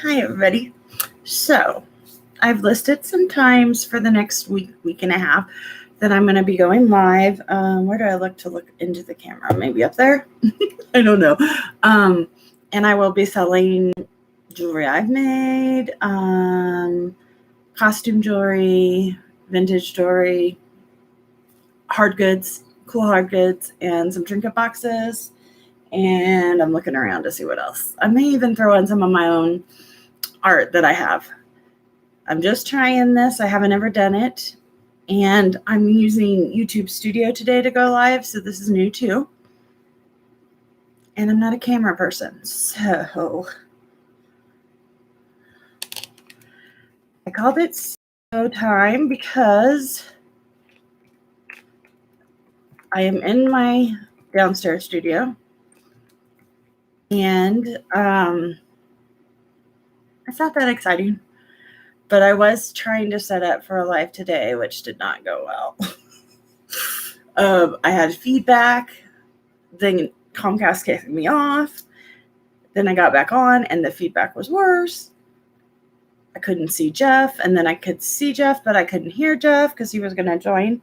Hi, everybody. So, I've listed some times for the next week and a half that I'm going to be going live. Where do I look into the camera? Maybe up there? I don't know. And I will be selling jewelry I've made, costume jewelry, vintage jewelry, hard goods, cool hard goods, and some trinket boxes. And I'm looking around to see what else. I may even throw in some of my own art that I have. I'm just trying this. I haven't ever done it. And I'm using YouTube Studio today to go live. So this is new too. And I'm not a camera person. So I called it Slow Time because I am in my downstairs studio. And it's not that exciting. But I was trying to set up for a live today, which did not go well. I had feedback. Then Comcast kicked me off. Then I got back on, and the feedback was worse. I couldn't see Jeff, and then I could see Jeff, but I couldn't hear Jeff because he was going to join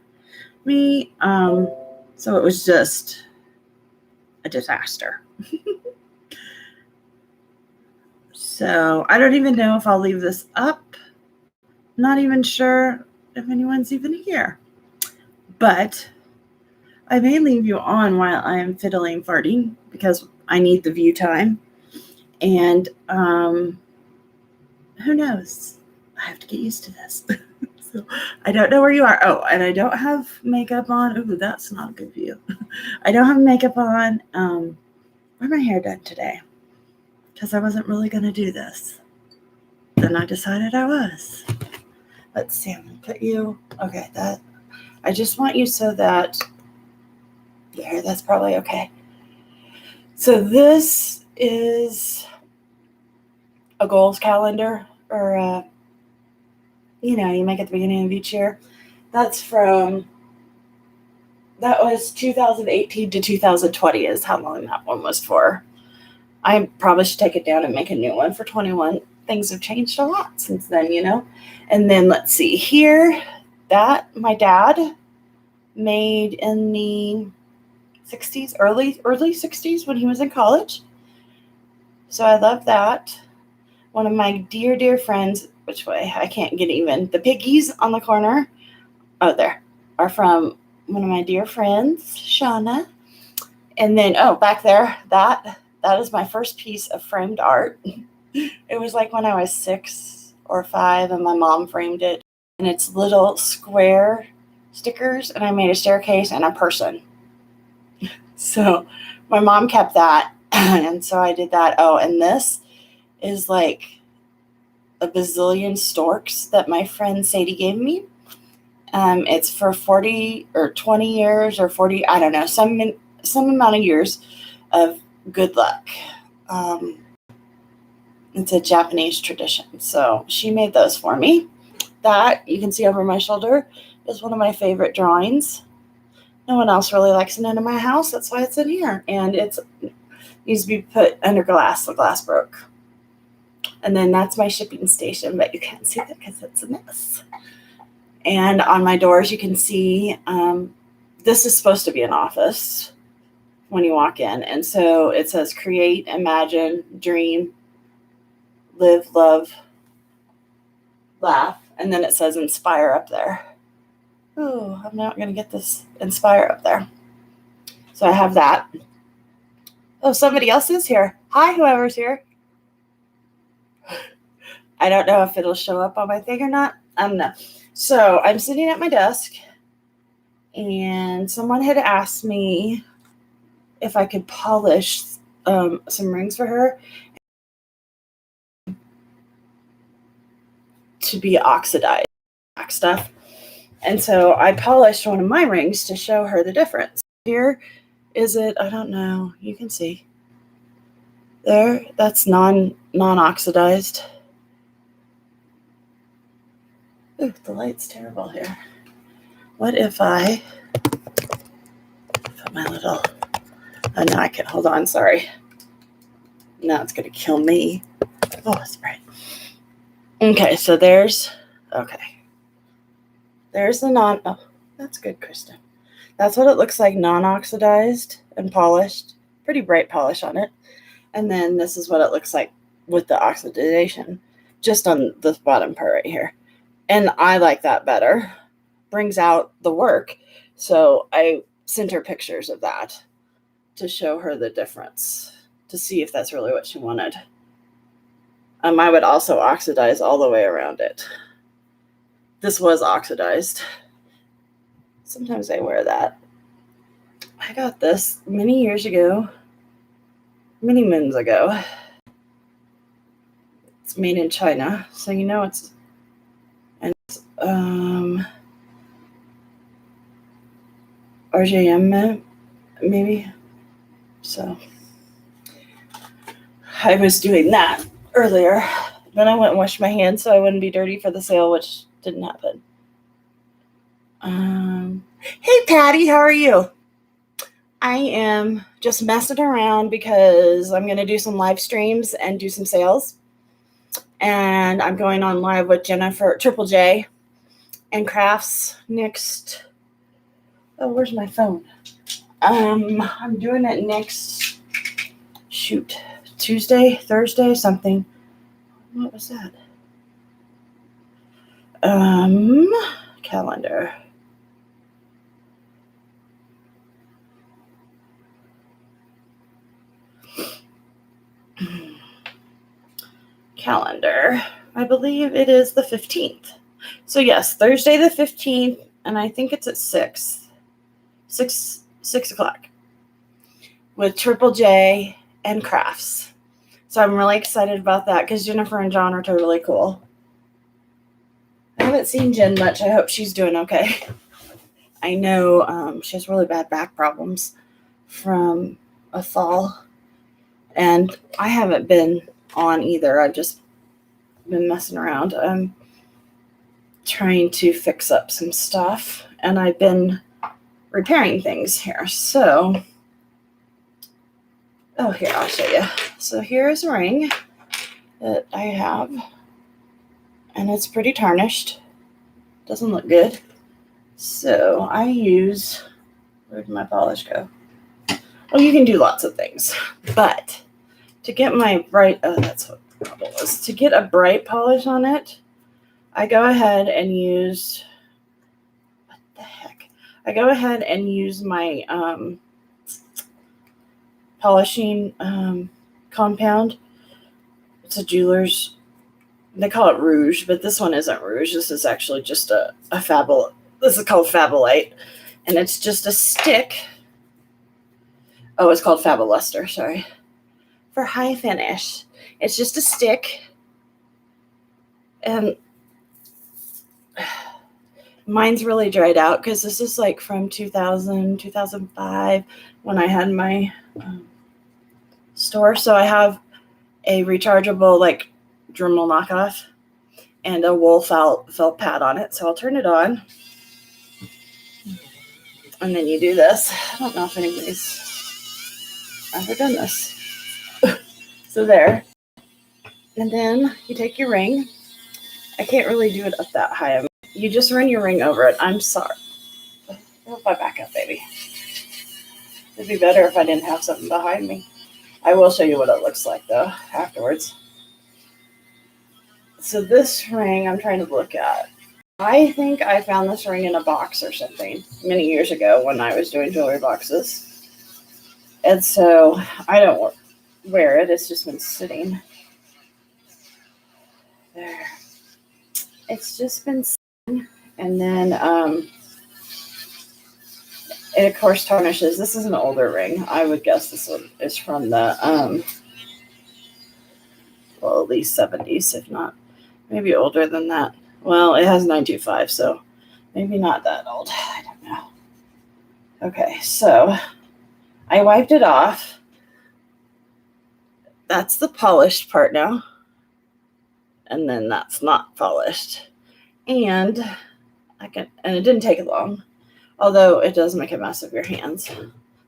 me. So it was just a disaster. So I don't even know if I'll leave this up. Not even sure if anyone's even here. But I may leave you on while I am fiddling farting because I need the view time. And who knows? I have to get used to this. So I don't know where you are. Oh, and I don't have makeup on. Ooh, that's not a good view. I don't have makeup on. Where's my hair done today? Because I wasn't really going to do this. Then I decided I was. Let's see. I'm going to put you. Okay, that. I just want you so that. There, that's probably okay. So this is a goals calendar, or you make at the beginning of each year. That was 2018 to 2020 is how long that one was for. I probably should take it down and make a new one for 21. Things have changed a lot since then, And then let's see here, that my dad made in the 60s, early 60s when he was in college. So I love that. One of my dear friends, which way? I can't get even. The piggies on the corner, there, are from one of my dear friends, Shauna. And then, back there, that is my first piece of framed art. It was like when I was 6 or 5 and my mom framed it. And it's little square stickers, and I made a staircase and a person. So my mom kept that, and so I did that. Oh, and this is like a bazillion storks that my friend Sadie gave me. It's for 40 or 20 years or 40, I don't know, some amount of years of good luck. It's a Japanese tradition. So she made those for me. That, you can see over my shoulder, is one of my favorite drawings. No one else really likes it in my house. That's why it's in here. And it needs to be put under glass. The glass broke. And then that's my shipping station, but you can't see that because it's a mess. And on my doors, you can see this is supposed to be an office when you walk in. And so it says create, imagine, dream, live, love, laugh. And then it says inspire up there. Oh, I'm not going to get this inspire up there. So I have that. Oh, somebody else is here. Hi, whoever's here. I don't know if it'll show up on my thing or not. I don't know. So I'm sitting at my desk, and someone had asked me if I could polish some rings for her to be oxidized stuff. And so I polished one of my rings to show her the difference. Here is it, I don't know, you can see. There, that's non-oxidized. Ooh, the light's terrible here. What if I put my little, oh no, I can't, hold on, sorry. Now it's gonna kill me. Oh, it's bright. Okay, so there's the oh, that's good, Kristen. That's what it looks like, non-oxidized and polished. Pretty bright polish on it. And then this is what it looks like with the oxidation, just on this bottom part right here. And I like that better. Brings out the work. So I sent her pictures of that to show her the difference, to see if that's really what she wanted. I would also oxidize all the way around it. This was oxidized. Sometimes I wear that. I got this many moons ago. It's made in China, so you know it's RJM maybe. So I was doing that earlier. Then I went and washed my hands so I wouldn't be dirty for the sale, which didn't happen. Hey Patty, how are you? I am just messing around because I'm going to do some live streams and do some sales. And I'm going on live with Jennifer, Triple J, and Crafts next. Oh, where's my phone? I'm doing it next, Tuesday, Thursday, something. What was that? Calendar. Calendar. I believe it is the 15th. So yes, Thursday the 15th, and I think it's at 6 o'clock with Triple J and Crafts. So I'm really excited about that because Jennifer and John are totally cool. I haven't seen Jen much. I hope she's doing okay. I know she has really bad back problems from a fall, and I haven't been on either. I've just been messing around. I'm trying to fix up some stuff, and I've been repairing things here. So, here, I'll show you. So here's a ring that I have, and it's pretty tarnished. Doesn't look good. So I use, where'd my polish go? Well, you can do lots of things, but to get my bright, that's what the problem was. To get a bright polish on it, I go ahead and use, what the heck? I go ahead and use my polishing compound. It's a jeweler's, they call it Rouge, but this one isn't Rouge. This is actually just a Fabulite. This is called Fabulite, and it's just a stick. Oh, it's called Fabuluster, sorry. For high finish. It's just a stick. And mine's really dried out because this is like from 2000, 2005 when I had my store. So I have a rechargeable like Dremel knockoff and a wool felt pad on it. So I'll turn it on. And then you do this. I don't know if anybody's ever done this. So there. And then you take your ring. I can't really do it up that high. You just run your ring over it. I'm sorry. What if I back up, baby? It'd be better if I didn't have something behind me. I will show you what it looks like, though, afterwards. So this ring I'm trying to look at. I think I found this ring in a box or something many years ago when I was doing jewelry boxes. And so I don't wear it. It's just been sitting there. It's just been sitting. And then it, of course, tarnishes. This is an older ring. I would guess this one is from the, well, at least 70s, if not, maybe older than that. Well, it has 925, so maybe not that old. I don't know. Okay, so I wiped it off. That's the polished part now. And then that's not polished. And it didn't take long, although it does make a mess of your hands.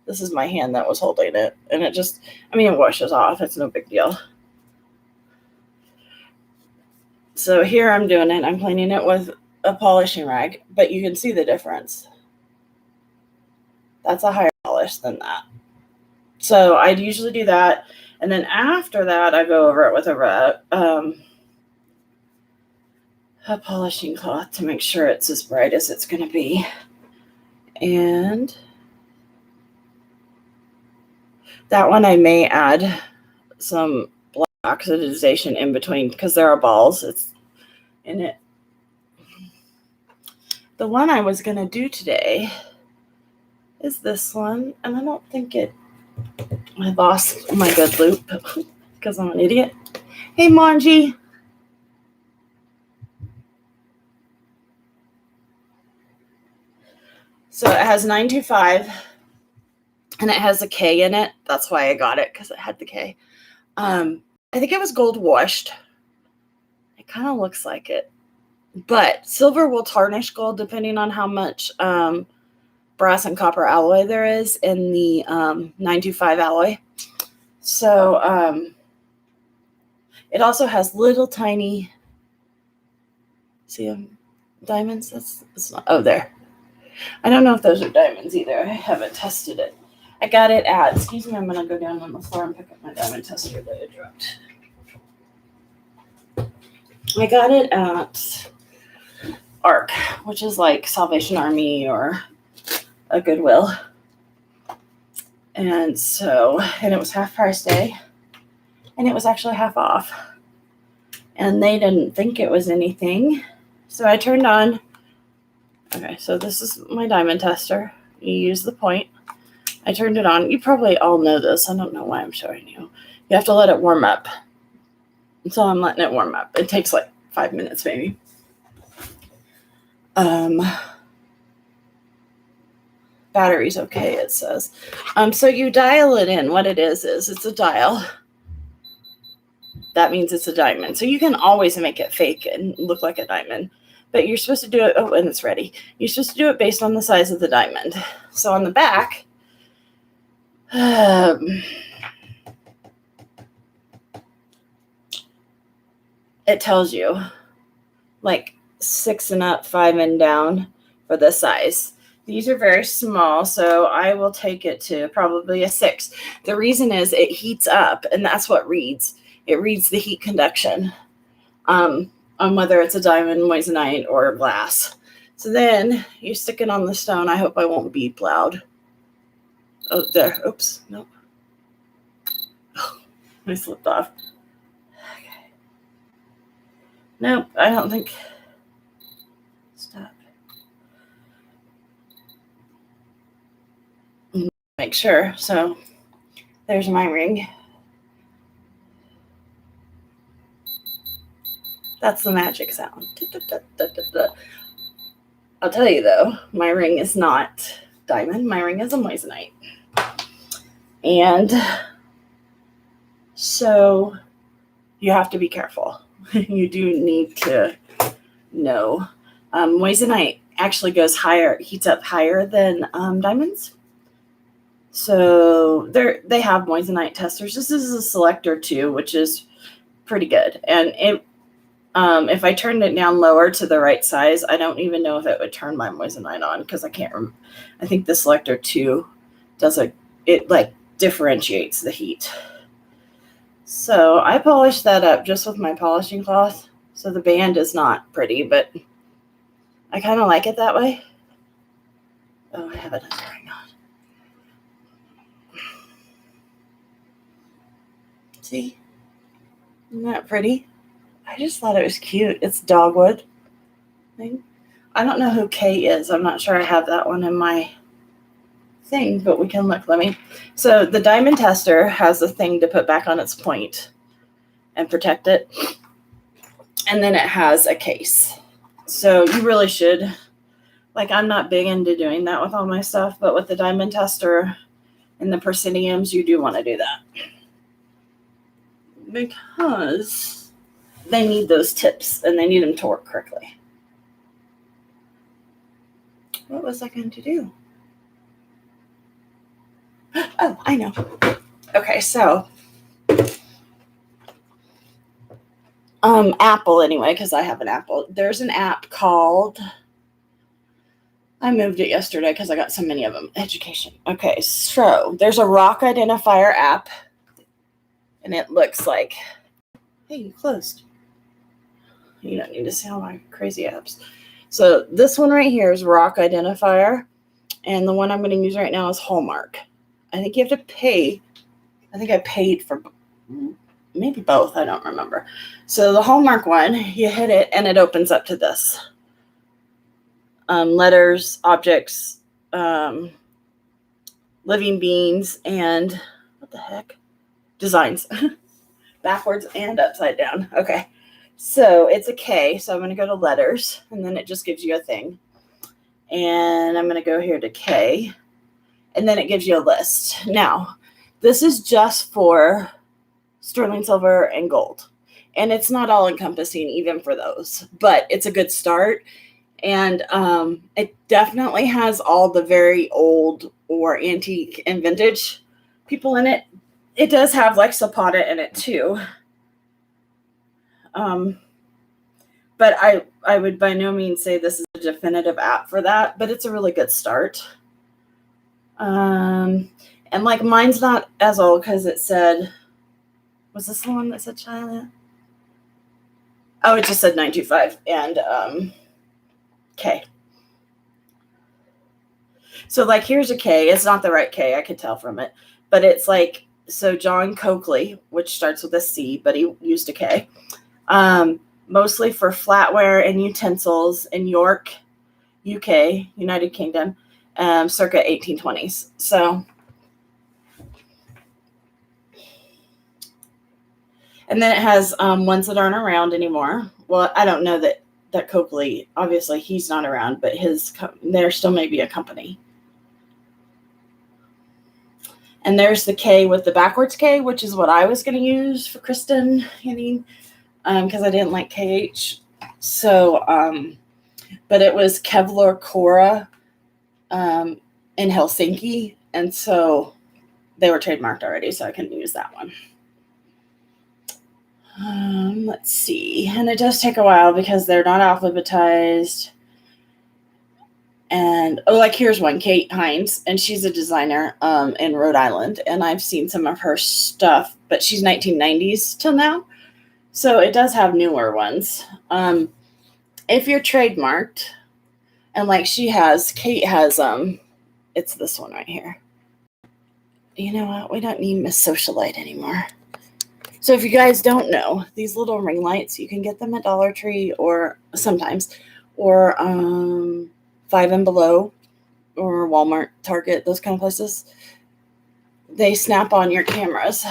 This is my hand that was holding it, and it washes off. It's no big deal. So here I'm doing it. I'm cleaning it with a polishing rag, but you can see the difference. That's a higher polish than that. So I'd usually do that. And then after that, I go over it with a polishing cloth to make sure it's as bright as it's going to be. And that one I may add some black oxidization in between because there are balls. It's in it. The one I was going to do today is this one, and I don't think I lost my good loop because I'm an idiot. Hey, Manji. So it has 925, and it has a K in it. That's why I got it, because it had the K. I think it was gold washed. It kind of looks like it. But silver will tarnish gold depending on how much brass and copper alloy there is in the 925 alloy. So it also has little tiny, see them, diamonds? That's not, oh, there. I don't know if those are diamonds either. I haven't tested it. I got it at, excuse me, I'm going to go down on the floor and pick up my diamond tester that I dropped. I got it at ARC, which is like Salvation Army or a Goodwill. And it was half price day, and it was actually half off. And they didn't think it was anything. So I turned on, okay, so this is my diamond tester. You use the point. I turned it on. You probably all know this. I don't know why I'm showing you. You have to let it warm up. So I'm letting it warm up. It takes like 5 minutes maybe. Battery's okay, it says. So you dial it in. What it is it's a dial. That means it's a diamond. So you can always make it fake and look like a diamond. But you're supposed to do it, oh, and it's ready. You're supposed to do it based on the size of the diamond. So on the back, it tells you like 6 and up, 5 and down for the size. These are very small, so I will take it to probably a 6. The reason is it heats up, and that's what reads. It reads the heat conduction on whether it's a diamond, moissanite, or glass. So then you stick it on the stone. I hope I won't beep loud. Oh, there. Oops. Nope. Oh, I slipped off. Okay. Nope, I don't think. Stop. Make sure. So there's my ring. That's the magic sound. I'll tell you though, my ring is not diamond. My ring is a moissanite. And so you have to be careful. You do need to know. Moissanite actually goes higher, heats up higher than diamonds. So they have moissanite testers. This is a Selector 2, which is pretty good. And if I turned it down lower to the right size, I don't even know if it would turn my moissanite on because I can't remember. I think the Selector 2 it like differentiates the heat. So I polished that up just with my polishing cloth. So the band is not pretty, but I kind of like it that way. Oh, I have another ring on. See? Isn't that pretty? I just thought it was cute. It's dogwood thing. I don't know who Kay is. I'm not sure I have that one in my thing, but we can look. So the diamond tester has a thing to put back on its point and protect it. And then it has a case. So you really should, like, I'm not big into doing that with all my stuff, but with the diamond tester and the Persiniums, you do want to do that. Because they need those tips and they need them to work correctly. What was I going to do? Oh, I know. Okay, so Apple anyway, because I have an Apple. There's an app called, I moved it yesterday because I got so many of them. Education. Okay, so there's a rock identifier app, and it looks like, hey, you closed. You don't need to see all my crazy apps. So this one right here is rock identifier, and the one I'm going to use right now is Hallmark. I think you have to pay. I think I paid for maybe both. I don't remember. So the Hallmark one, you hit it, and it opens up to this. Letters, objects, living beings, and what the heck? Designs. Backwards and upside down. Okay. So it's a K. So I'm going to go to letters, and then it just gives you a thing. And I'm going to go here to K, and then it gives you a list. Now, this is just for sterling silver and gold. And it's not all encompassing even for those, but it's a good start. And it definitely has all the very old or antique and vintage people in it. It does have like Zapata in it too. But I would by no means say this is a definitive app for that, but it's a really good start. And like mine's not as old because it said, was this the one that said China? Oh, it just said 925 and K. So like here's a K. It's not the right K, I could tell from it, but it's like, so John Coakley, which starts with a C, but he used a K. Mostly for flatware and utensils in York, UK, United Kingdom, circa 1820s. So, and then it has ones that aren't around anymore. Well, I don't know that Coakley, obviously he's not around, but there still may be a company. And there's the K with the backwards K, which is what I was going to use for Kristen Henning, because I didn't like KH. So, but it was Kevlar Cora in Helsinki, and so they were trademarked already, so I couldn't use that one. Let's see. And it does take a while because they're not alphabetized. And, like here's one, Kate Hines, and she's a designer in Rhode Island, and I've seen some of her stuff, but she's 1990s till now. So it does have newer ones. If you're trademarked, and like Kate has, it's this one right here. You know what? We don't need Miss Socialite anymore. So if you guys don't know, these little ring lights, you can get them at Dollar Tree or sometimes, or 5 and Below, or Walmart, Target, those kind of places. They snap on your cameras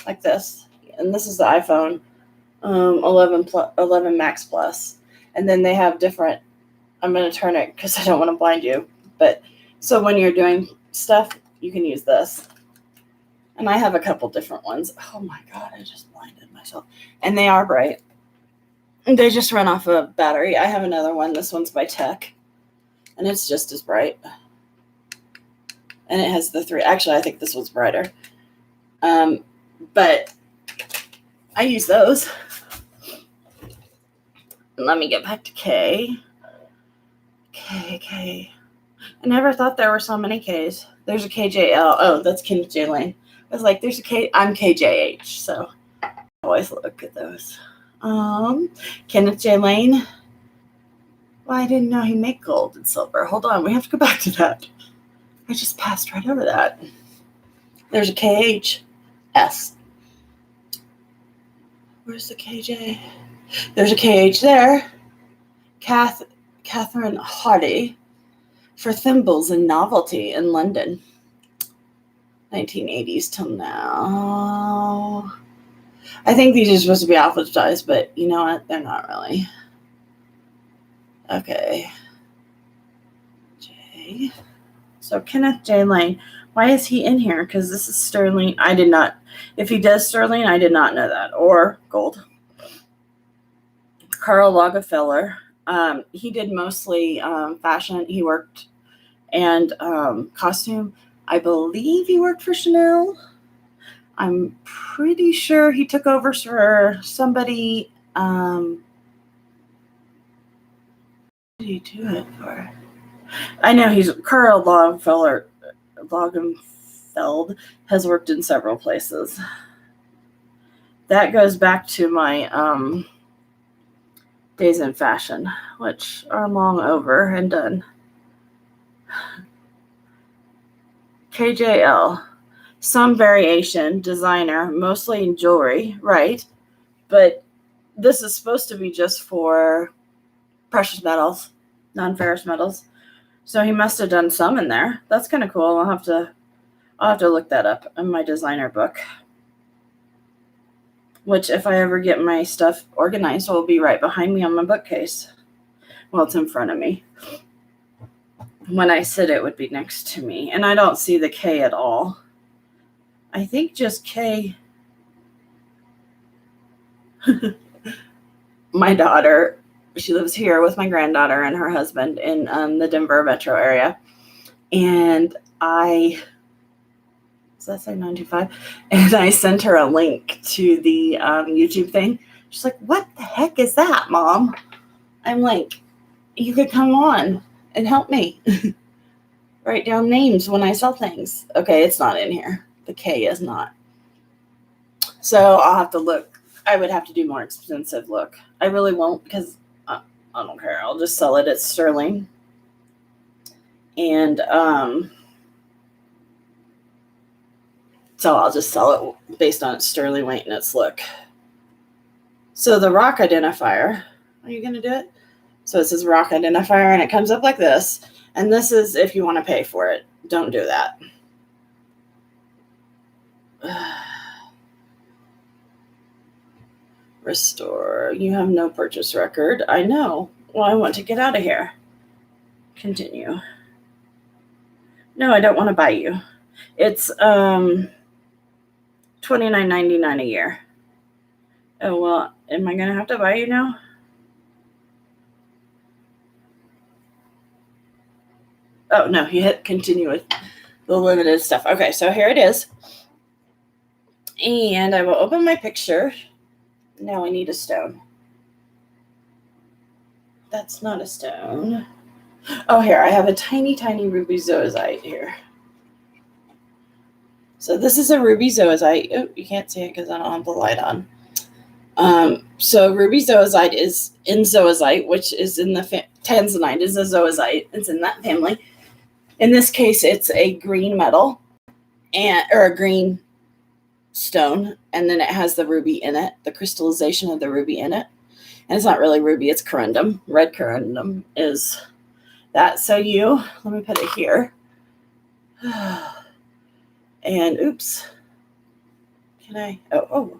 like this. And this is the iPhone 11 Max Plus. And then they have different, I'm going to turn it because I don't want to blind you. But so when you're doing stuff, you can use this. And I have a couple different ones. Oh my God, I just blinded myself. And they are bright. And they just run off a battery. I have another one. This one's by Tech. And it's just as bright. And it has the 3. Actually, I think this one's brighter. But I use those. Let me get back to K. K. I never thought there were so many Ks. There's a KJL. Oh, that's Kenneth J. Lane. I was like, there's a K. I'm KJH. So I always look at those. Kenneth J. Lane. Well, I didn't know he made gold and silver. Hold on. We have to go back to that. I just passed right over that. There's a KHS. Where's the KJ? There's a KH there. Catherine Hardy for thimbles and novelty in London. 1980s till now. I think these are supposed to be alphabetized, but you know what? They're not really. Okay. J. So Kenneth J. Lane. Why is he in here? Because this is sterling. I did not. If he does sterling, I did not know that. Or gold. Karl Lagerfeld. He did mostly fashion. He worked and costume. I believe he worked for Chanel. I'm pretty sure he took over for somebody. What did he do it for? I know he's Karl Lagerfeld has worked in several places. That goes back to my days in fashion, which are long over and done. KJL, some variation, designer, mostly in jewelry, right? But this is supposed to be just for precious metals, non-ferrous metals. So he must have done some in there. That's kind of cool. I'll have to look that up in my designer book. Which, if I ever get my stuff organized, will be right behind me on my bookcase. Well, it's in front of me. When I sit, it would be next to me. And I don't see the K at all. I think just K. My daughter, she lives here with my granddaughter and her husband in the Denver metro area. And does that say 925? And I sent her a link to the YouTube thing. She's like, what the heck is that, Mom? I'm like, you could come on and help me write down names when I sell things. Okay, it's not in here. The K is not. So I'll have to look. I would have to do more expensive look. I really won't because I don't care. I'll just sell it at Sterling. And so I'll just sell it based on its sterling weight and its look. So the rock identifier, are you going to do it? So it says rock identifier and it comes up like this. And this is if you want to pay for it. Don't do that. Restore. You have no purchase record. I know. Well, I want to get out of here. Continue. No, I don't want to buy you. It's $29.99 a year. Oh, well, am I going to have to buy you now? Oh, no, you hit continue with the limited stuff. Okay, so here it is. And I will open my picture. Now I need a stone. That's not a stone. Oh, here, I have a tiny, tiny ruby zoisite here. So this is a ruby zoisite. Oh, you can't see it because I don't have the light on. So ruby zoisite is in zoisite, which is in the tanzanite is a zoisite. It's in that family. In this case, it's a green metal or a green stone, and then it has the ruby in it, the crystallization of the ruby in it. And it's not really ruby, it's corundum. Red corundum is that. So let me put it here. And oops. Can I? Oh.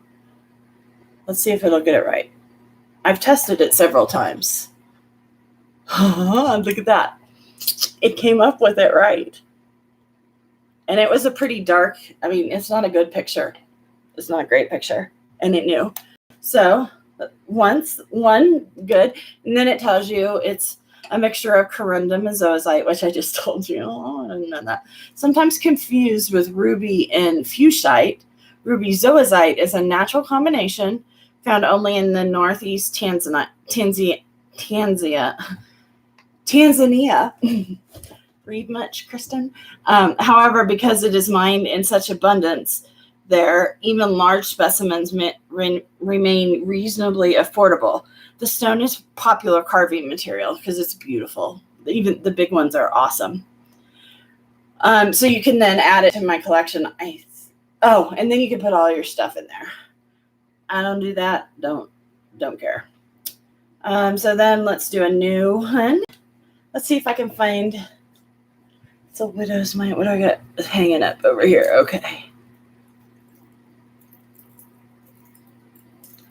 Let's see if it'll get it right. I've tested it several times. Look at that. It came up with it right. And it was a pretty dark, it's not a good picture. It's not a great picture. And it knew. So one good. And then it tells you it's a mixture of corundum and zoisite, which I just told you. Oh, I didn't know that. Sometimes confused with ruby and fuchsite. Ruby zoisite is a natural combination found only in the northeast Tanzania. Read much, Kristen? However, because it is mined in such abundance there, even large specimens remain reasonably affordable. The stone is popular carving material because it's beautiful. Even the big ones are awesome. So you can then add it to my collection. And then you can put all your stuff in there. I don't do that. Don't care. So then let's do a new one. Let's see if I can find. It's a widow's mite. What do I got hanging up over here? Okay.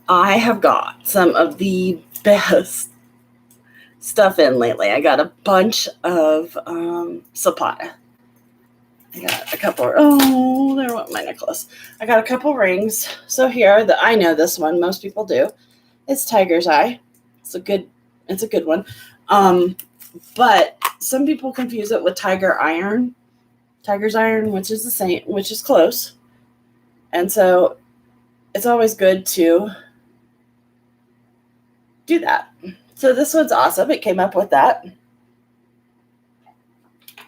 I have got some of the best stuff in lately. I got a bunch of Zapata. I got a couple. Oh, there went my necklace. I got a couple rings. So here, I know this one. Most people do. It's Tiger's Eye. It's a good one. But some people confuse it with Tiger's Iron, which is the same, which is close. And so it's always good to do that. So this one's awesome. It came up with that.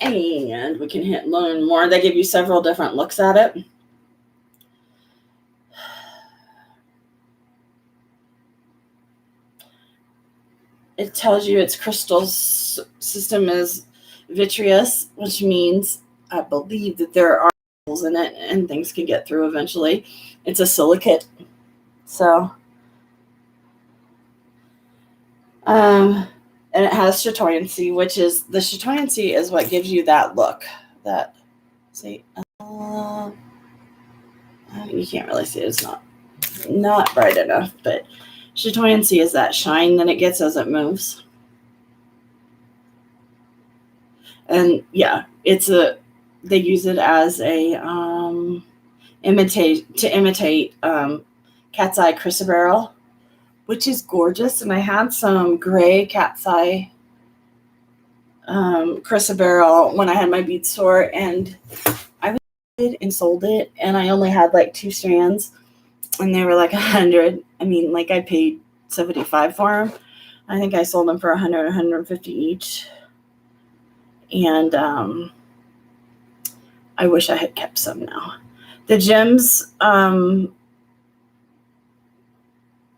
And we can hit learn more. They give you several different looks at it. It tells you its crystal system is vitreous, which means I believe that there are holes in it and things can get through eventually. It's a silicate. So, and it has chatoyancy, which is the chatoyancy is what gives you that look. That, see, you can't really see it. It's not bright enough, but chatoyancy is that shine that it gets as it moves. And yeah, they use it as a imitate cat's eye chrysoberyl, which is gorgeous. And I had some gray cat's eye chrysoberyl when I had my bead store, and I and sold it, and I only had like 2 strands, and they were like 100. I mean, like I paid $75 for them. I think I sold them for 100, 150 each. And I wish I had kept some now. The gems,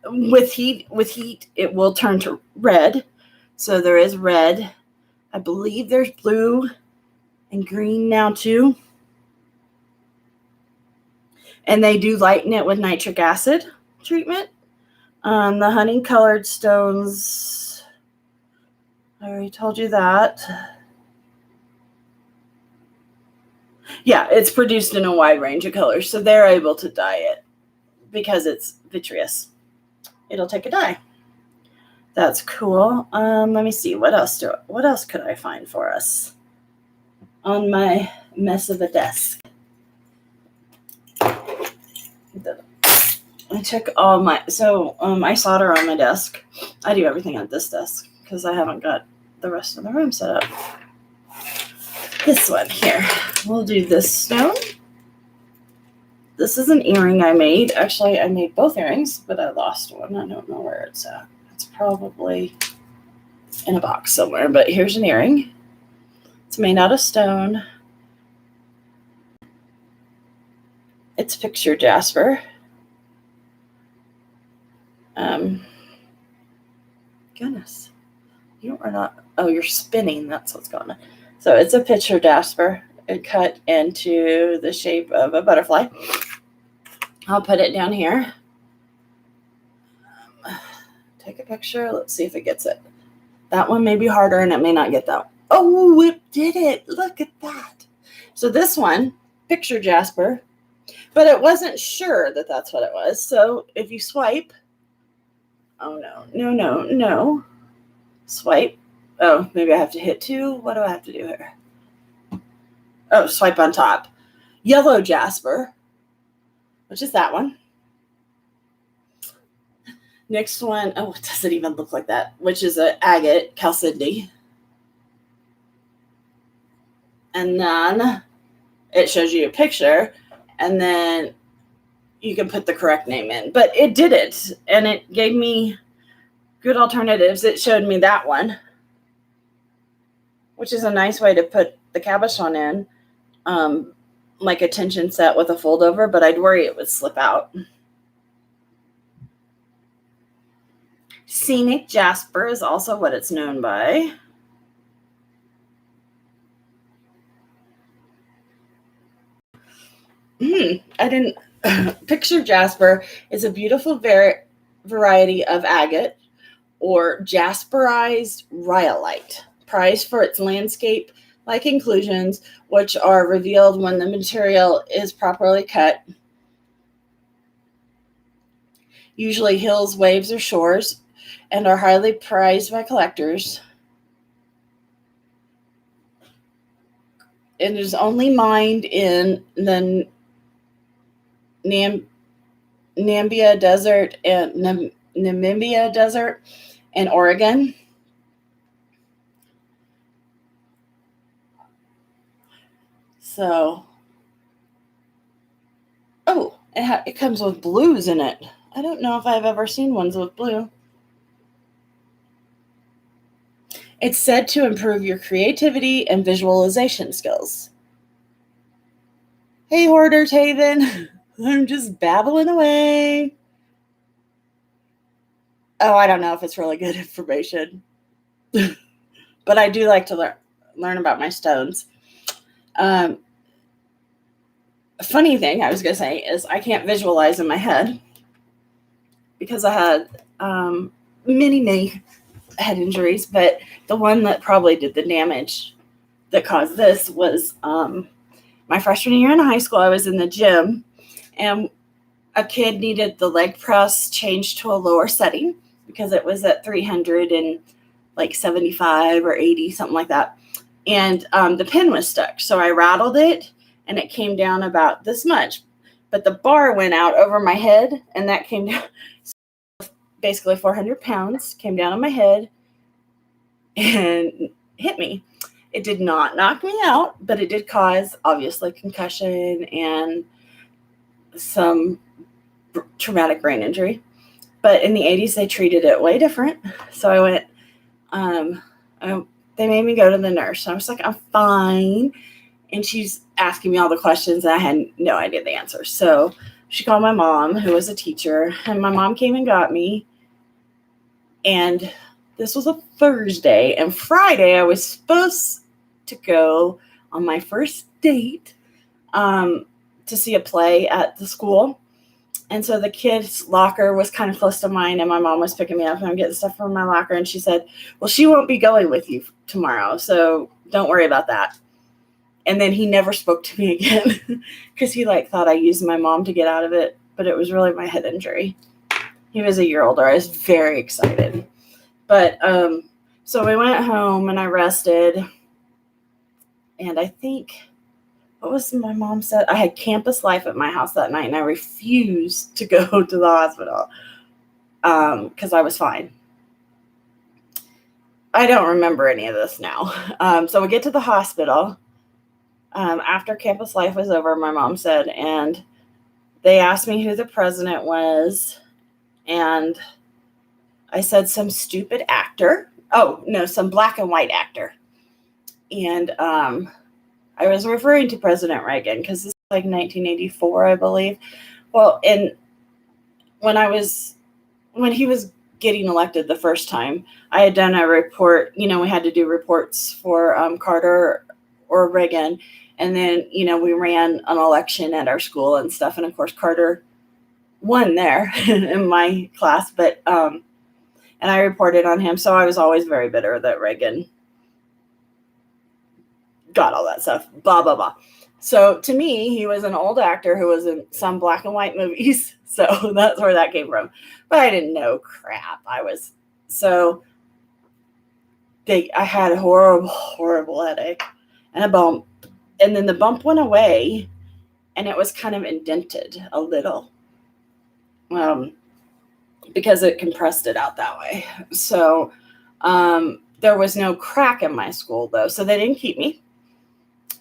with heat, it will turn to red. So there is red. I believe there's blue and green now too. And they do lighten it with nitric acid treatment. The honey colored stones, I already told you that. Yeah, it's produced in a wide range of colors, so they're able to dye it because it's vitreous. It'll take a dye. That's cool. Let me see. What else could I find for us on my mess of a desk? I took all my, I solder on my desk. I do everything at this desk because I haven't got the rest of the room set up. This one here, we'll do this stone. This is an earring I made. Actually, I made both earrings, but I lost one. I don't know where it's at. It's probably in a box somewhere, but here's an earring. It's made out of stone. It's picture jasper. Goodness, you are not, oh, you're spinning. That's what's going on. So it's a picture jasper. It cut into the shape of a butterfly. I'll put it down here. Take a picture. Let's see if it gets it. That one may be harder and it may not get that. Oh, it did it. Look at that. So this one, picture jasper, but it wasn't sure that that's what it was. So if you swipe, oh no. Swipe. Oh, maybe I have to hit 2. What do I have to do here? Oh, swipe on top. Yellow jasper, which is that one. Next one, oh, it doesn't even look like that, which is an agate, chalcedony. And then it shows you a picture, and then you can put the correct name in. But it did it, and it gave me good alternatives. It showed me that one, which is a nice way to put the cabochon in, like a tension set with a fold over, but I'd worry it would slip out. Scenic jasper is also what it's known by. Picture jasper is a beautiful variety of agate or jasperized rhyolite, prized for its landscape-like inclusions, which are revealed when the material is properly cut. Usually hills, waves, or shores, and are highly prized by collectors. It is only mined in the Namibia Desert and Namibia Desert and Oregon. So, oh, It comes with blues in it. I don't know if I've ever seen ones with blue. It's said to improve your creativity and visualization skills. Hey, Hoarders Haven. I'm just babbling away. Oh, I don't know if it's really good information. But I do like to learn about my stones. A funny thing I was going to say is I can't visualize in my head because I had many head injuries, but the one that probably did the damage that caused this was my freshman year in high school. I was in the gym and a kid needed the leg press changed to a lower setting because it was at 375 or 80, something like that. And the pin was stuck. So I rattled it and it came down about this much. But the bar went out over my head and that came down. So basically 400 pounds came down on my head and hit me. It did not knock me out, but it did cause, obviously, concussion and some traumatic brain injury. But in the 80s, they treated it way different. So I went, they made me go to the nurse. I was like, I'm fine. And she's asking me all the questions, and I had no idea the answers. So she called my mom, who was a teacher, and my mom came and got me. And this was a Thursday, and Friday I was supposed to go on my first date to see a play at the school. And so the kid's locker was kind of close to mine, and my mom was picking me up, and I'm getting stuff from my locker. And she said, well, she won't be going with you tomorrow, so don't worry about that. And then he never spoke to me again because he thought I used my mom to get out of it, but it was really my head injury. He was a year older. I was very excited. But so we went home and I rested. And I think, what was my mom said? I had Campus Life at my house that night, and I refused to go to the hospital because I was fine. I don't remember any of this now. So we get to the hospital. After Campus Life was over, my mom said, and they asked me who the president was. And I said some stupid actor. Oh, no, some black and white actor. And I was referring to President Reagan because this is 1984, I believe. Well, and when he was getting elected the first time, I had done a report. We had to do reports for Carter or Reagan. And then, we ran an election at our school and stuff. And of course, Carter won there in my class, but, and I reported on him. So I was always very bitter that Reagan got all that stuff, blah, blah, blah. So to me, he was an old actor who was in some black and white movies. So that's where that came from. But I didn't know crap. I had a horrible headache and a bump. And then the bump went away and it was kind of indented a little because it compressed it out that way. So there was no crack in my school, though. So they didn't keep me.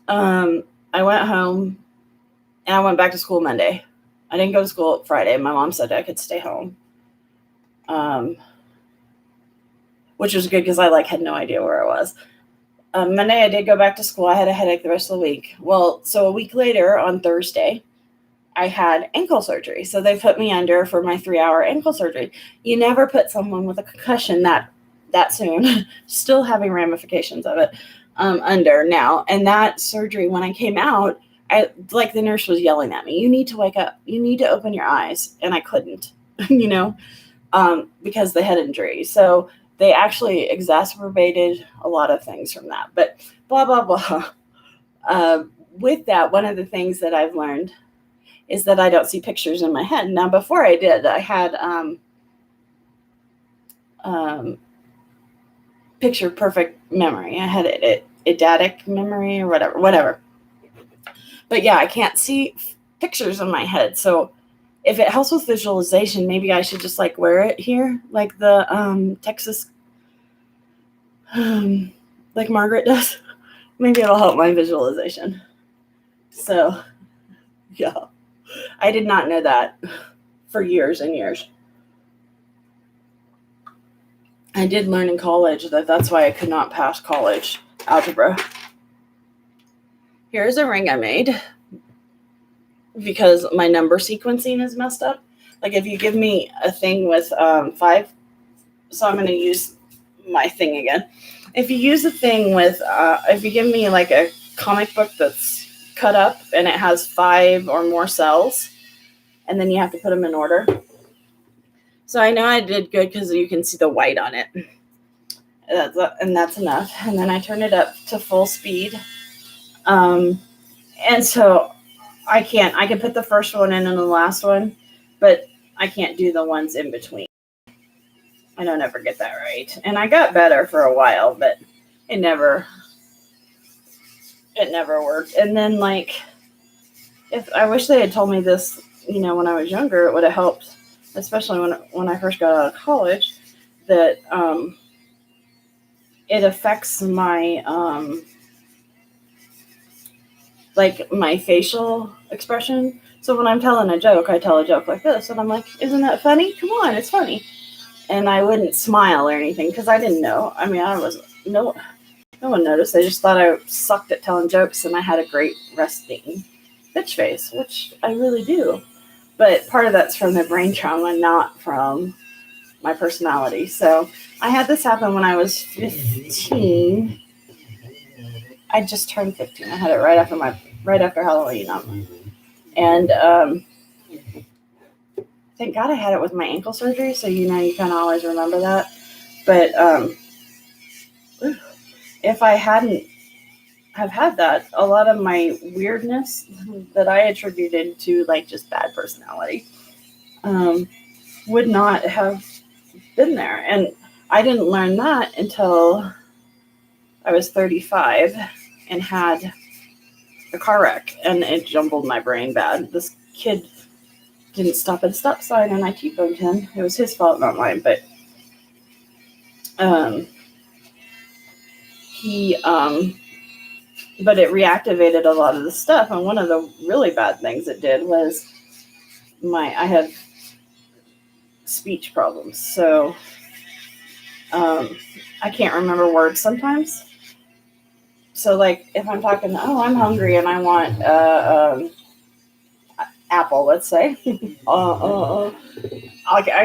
I went home and I went back to school Monday. I didn't go to school Friday. My mom said I could stay home, which was good because I had no idea where I was. Monday, I did go back to school. I had a headache the rest of the week. Well, so a week later on Thursday, I had ankle surgery. So they put me under for my 3-hour ankle surgery. You never put someone with a concussion that soon, still having ramifications of it, under now. And that surgery, when I came out, the nurse was yelling at me, you need to wake up. You need to open your eyes. And I couldn't, because the head injury. So they actually exacerbated a lot of things from that. But blah, blah, blah. With that, one of the things that I've learned is that I don't see pictures in my head. Now, before I did, I had picture perfect memory. I had eidetic memory or whatever. But yeah, I can't see pictures in my head. So if it helps with visualization, maybe I should just wear it here, like the Texas, like Margaret does. Maybe it'll help my visualization. So, yeah. I did not know that for years and years. I did learn in college that that's why I could not pass college algebra. Here's a ring I made because my number sequencing is messed up. Like if you give me a thing with 5, so I'm going to use my thing again. If you use a thing with, if you give me like a comic book that's cut up and it has 5 or more cells, and then you have to put them in order. So I know I did good because you can see the white on it. And that's enough. And then I turn it up to full speed. And so I can put the first one in and the last one, but I can't do the ones in between. I don't ever get that right. And I got better for a while, but it never worked. And then like, if I wish they had told me this, when I was younger, it would have helped, especially when I first got out of college, that it affects my like my facial expression. So when I'm telling a joke, I tell a joke like this, and I'm like, "Isn't that funny? Come on, it's funny." And I wouldn't smile or anything because I didn't know. I mean, no one noticed. They just thought I sucked at telling jokes, and I had a great resting bitch face, which I really do. But part of that's from the brain trauma, not from my personality. So I had this happen when I was 15. I just turned 15. I had it right after Halloween. And thank God I had it with my ankle surgery, so you kind of always remember that. But if I hadn't have had that, a lot of my weirdness that I attributed to like just bad personality would not have been there. And I didn't learn that until I was 35 and had a car wreck, and it jumbled my brain bad. This kid didn't stop at a stop sign, and I T-boned him. It was his fault, not mine. But but it reactivated a lot of the stuff. And one of the really bad things it did was I have speech problems. So I can't remember words sometimes. So like if I'm talking, I'm hungry and I want apple, let's say. I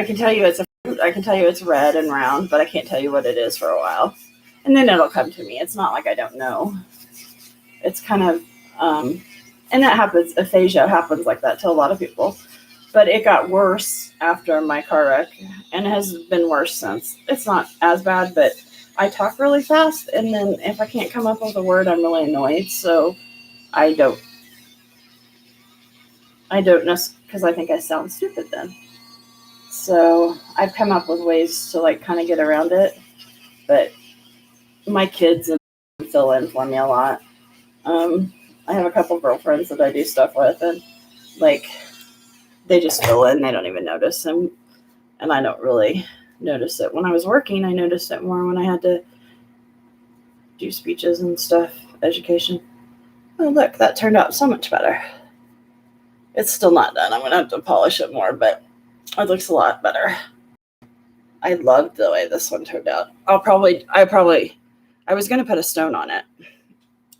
can tell you it's a fruit. I can tell you it's red and round, but I can't tell you what it is for a while. And then it'll come to me. It's not like I don't know. It's kind of, and that happens, aphasia happens like that to a lot of people. But it got worse after my car wreck and has been worse since. It's not as bad, but I talk really fast. And then if I can't come up with a word, I'm really annoyed. So I don't know, because I think I sound stupid then. So I've come up with ways to like kind of get around it. But my kids fill in for me a lot. I have a couple girlfriends that I do stuff with, and like they just fill in. They don't even notice, and I don't really notice it. When I was working, I noticed it more when I had to do speeches and stuff, education. Oh, look, that turned out so much better. It's still not done. I'm going to have to polish it more, but it looks a lot better. I loved the way this one turned out. I was going to put a stone on it.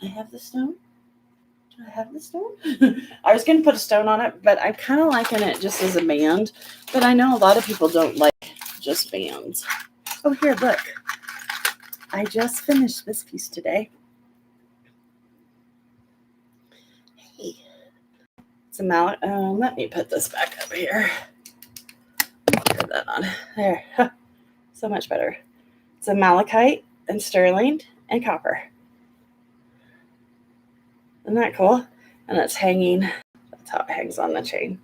I have the stone? Do I have the stone? I was going to put a stone on it, but I'm kind of liking it just as a band. But I know a lot of people don't like just bands. Oh, here, look. I just finished this piece today. Hey. It's a mallet. Let me put this back up here. Put that on. There. So much better. It's a malachite and sterling and copper. Isn't that cool? And it's hanging. That's how it hangs on the chain.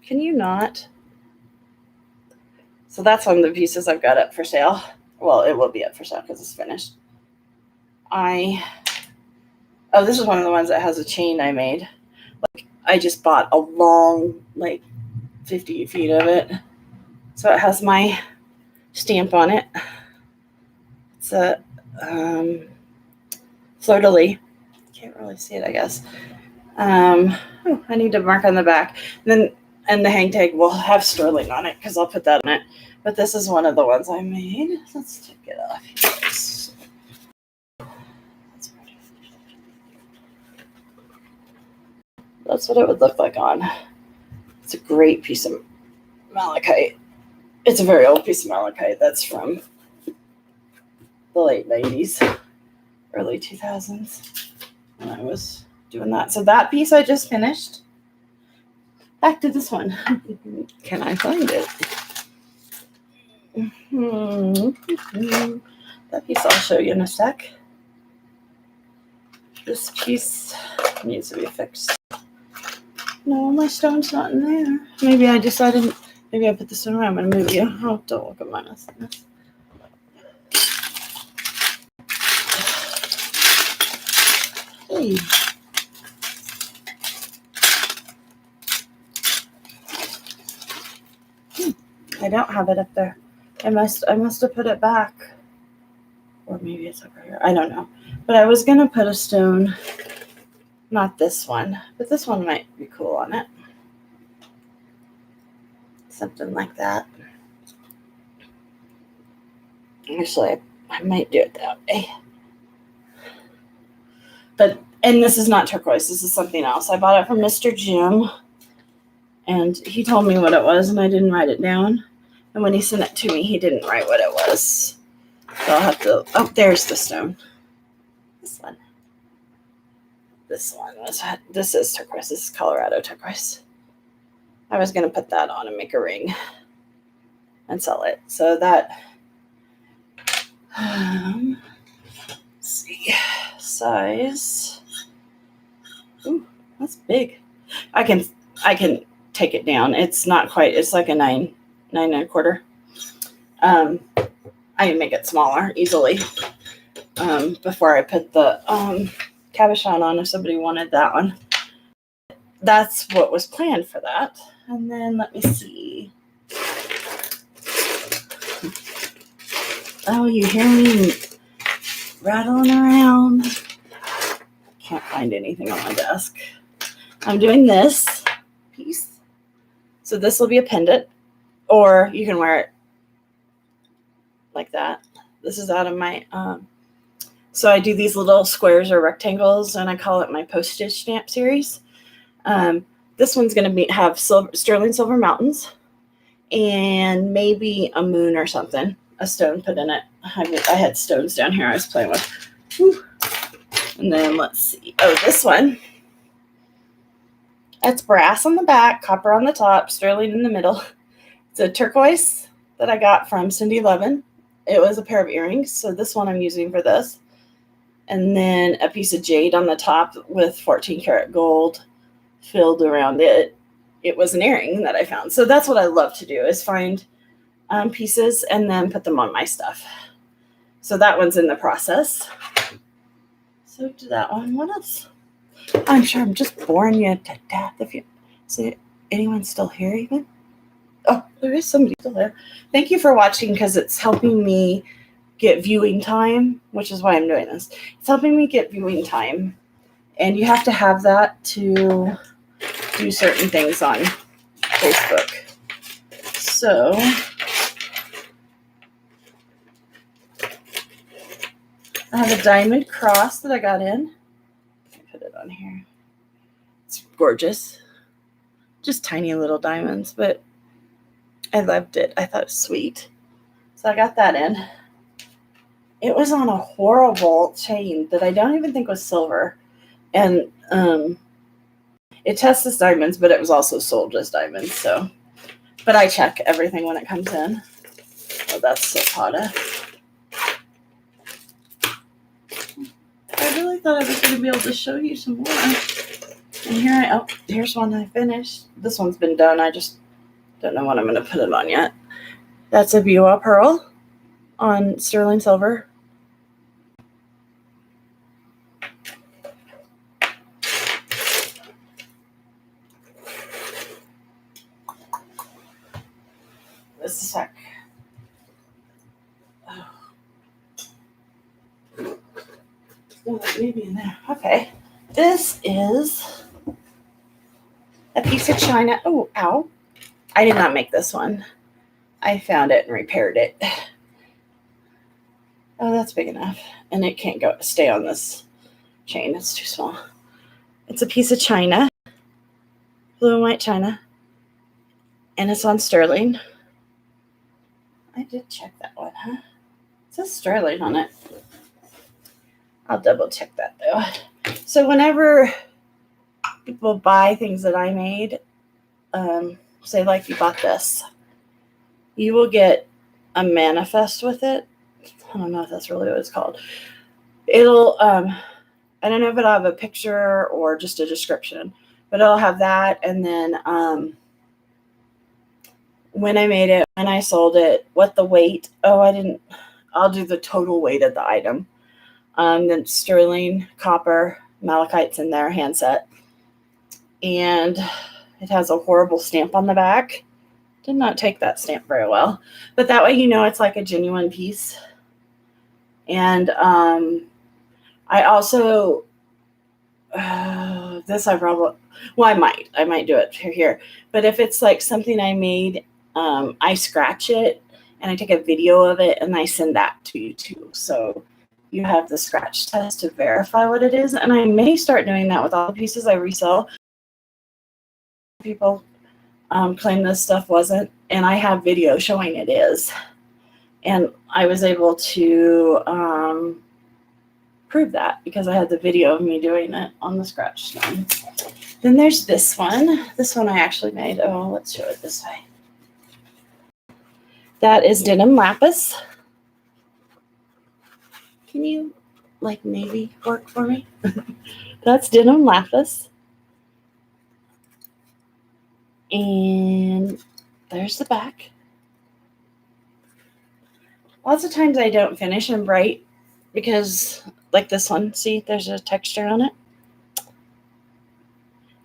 Can you not? So that's one of the pieces I've got up for sale. Well, it will be up for sale because it's finished. This is one of the ones that has a chain I made. Like I just bought a long, 50 feet of it. So it has my stamp on it. It's a fleur-de-lis. Can't really see it, I guess. Oh, I need to mark on the back. And the hang tag will have sterling on it because I'll put that on it. But this is one of the ones I made. Let's take it off. That's what it would look like on. It's a great piece of malachite. It's a very old piece of malachite. That's from the late 90s, early 2000s when I was doing that. So that piece I just finished. Back to this one. Can I find it? That piece I'll show you in a sec. This piece needs to be fixed. No, my stone's not in there. Maybe I decided, maybe I put the stone away. I'm going to move you. Oh, don't look at my mess. Hey. I don't have it up there. I must have put it back. Or maybe it's over here. I don't know. But I was going to put a stone, not this one, but this one might be cool on it. Something like that. Actually, I might do it that way. And this is not turquoise. This is something else. I bought it from Mr. Jim. And he told me what it was, and I didn't write it down. And when he sent it to me, he didn't write what it was. So I'll have to, oh, there's the stone. This one. This is turquoise. This is Colorado turquoise. I was going to put that on and make a ring and sell it. So that, let's see, size. Ooh, that's big. I can take it down. It's not quite, it's like a 9 and a quarter. I can make it smaller easily before I put the cabochon on if somebody wanted that one. That's what was planned for that. And then let me see. Oh, you hear me rattling around? Can't find anything on my desk. I'm doing this piece. So this will be a pendant, or you can wear it like that. This is out of my, so I do these little squares or rectangles, and I call it my postage stamp series. This one's going to have sterling silver mountains and maybe a moon or something, a stone put in it. I had stones down here I was playing with. Whew. And then let's see. Oh, this one. That's brass on the back, copper on the top, sterling in the middle. It's a turquoise that I got from Cindy Levin. It was a pair of earrings, so this one I'm using for this. And then a piece of jade on the top with 14 karat gold filled around it. It was an earring that I found. So that's what I love to do, is find pieces and then put them on my stuff. So that one's in the process. So to that one, what else? I'm sure I'm just boring you to death. If you see anyone still here even? Oh, there is somebody still there. Thank you for watching, because it's helping me get viewing time, which is why I'm doing this. It's helping me get viewing time. And you have to have that to do certain things on Facebook. So I have a diamond cross that I got in. Let me put it on here. It's gorgeous. Just tiny little diamonds, but I loved it. I thought it was sweet. So I got that in. It was on a horrible chain that I don't even think was silver. And it tests as diamonds, but it was also sold as diamonds. So, but I check everything when it comes in. Oh, that's Zapata. I really thought I was going to be able to show you some more. And here's one I finished. This one's been done. I just don't know what I'm going to put it on yet. That's a Biwa pearl on sterling silver. Just a sec. Oh, maybe in there. Okay. This is a piece of china. Oh, ow. I did not make this one. I found it and repaired it. Oh, that's big enough. And it can't stay on this chain. It's too small. It's a piece of china, blue and white china, and it's on sterling. I did check that one, huh? It says sterling on it. I'll double check that though. So whenever people buy things that I made, say like you bought this, you will get a manifest with it. I don't know if that's really what it's called. It'll, I don't know if it'll have a picture or just a description, but it'll have that. And then when I made it, when I sold it, what the weight. I'll do the total weight of the item. Then sterling, copper, malachite's in there, handset. And it has a horrible stamp on the back. Did not take that stamp very well. But that way you know it's like a genuine piece. And I also, I might do it here. But if it's like something I made, I scratch it and I take a video of it and I send that to you too. So you have the scratch test to verify what it is. And I may start doing that with all the pieces I resell. People claim this stuff wasn't, and I have video showing it is. And I was able to prove that because I had the video of me doing it on the scratch stone. Then there's this one. This one I actually made. Oh, let's show it this way. That is denim lapis. Can you like navy work for me? That's denim lapis. And there's the back. Lots of times I don't finish them bright because like this one, see, there's a texture on it.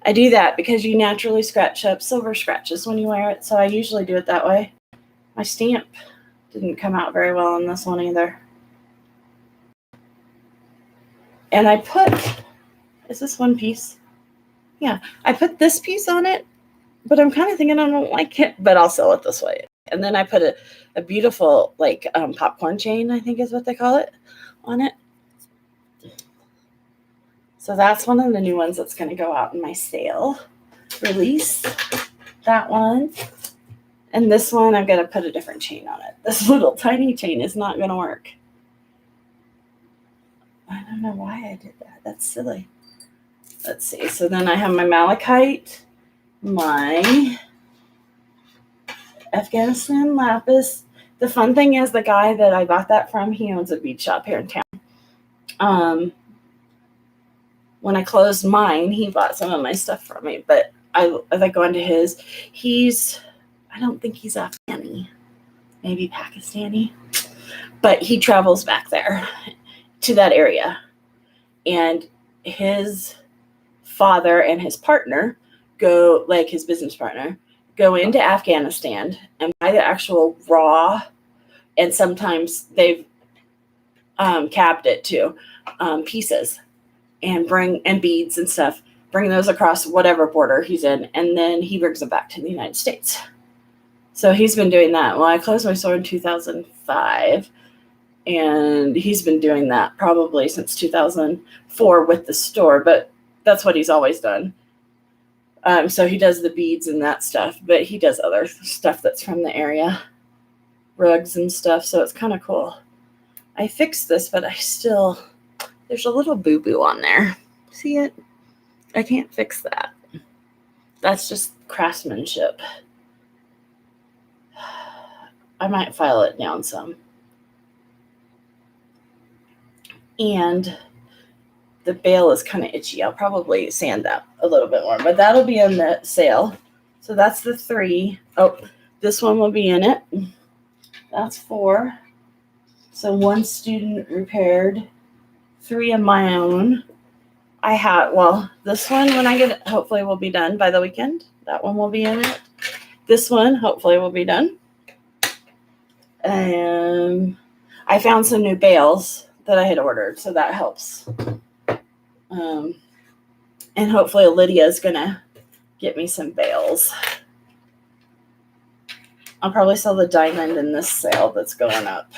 I do that because you naturally scratch up silver scratches when you wear it. So I usually do it that way. My stamp didn't come out very well on this one either. And I put, is this one piece? Yeah, I put this piece on it, but I'm kind of thinking I don't like it, but I'll sell it this way. And then I put a beautiful like popcorn chain, I think is what they call it, on it. So that's one of the new ones that's going to go out in my sale release. That one. And this one, I'm going to put a different chain on it. This little tiny chain is not going to work. I don't know why I did that. That's silly. Let's see. So then I have my malachite, my Afghanistan lapis. The fun thing is the guy that I bought that from, he owns a bead shop here in town. When I closed mine, he bought some of my stuff from me, but I like going to his. I don't think he's Afghani, maybe Pakistani, but he travels back there to that area. And his father and his partner go, like his business partner, go into Afghanistan and buy the actual raw, and sometimes they've capped it too, pieces, and beads and stuff, bring those across whatever border he's in, and then he brings them back to the United States. So he's been doing that. Well, I closed my store in 2005, and he's been doing that probably since 2004 with the store, but that's what he's always done. So he does the beads and that stuff, but he does other stuff that's from the area, rugs and stuff, so it's kind of cool. I fixed this, but there's a little boo-boo on there. See it? I can't fix that. That's just craftsmanship. I might file it down some. And the bail is kind of itchy. I'll probably sand that a little bit more, but that'll be in the sale. So that's the 3. Oh, this one will be in it. That's 4. So 1 student repaired, 3 of my own. This one, when I get it, hopefully will be done by the weekend. That one will be in it. This one hopefully will be done. I found some new bales that I had ordered, so that helps. And hopefully Lydia is going to get me some bales. I'll probably sell the diamond in this sale that's going up.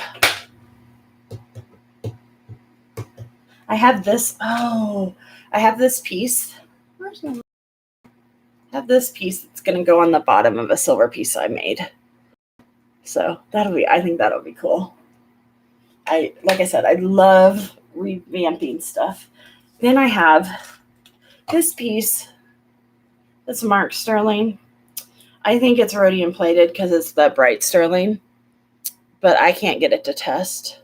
I have this. Oh, I have this piece. Where's my? I have this piece that's going to go on the bottom of a silver piece I made. So I think that'll be cool. Like I said, I love revamping stuff. Then I have this piece that's marked sterling. I think it's rhodium plated because it's the bright sterling, but I can't get it to test.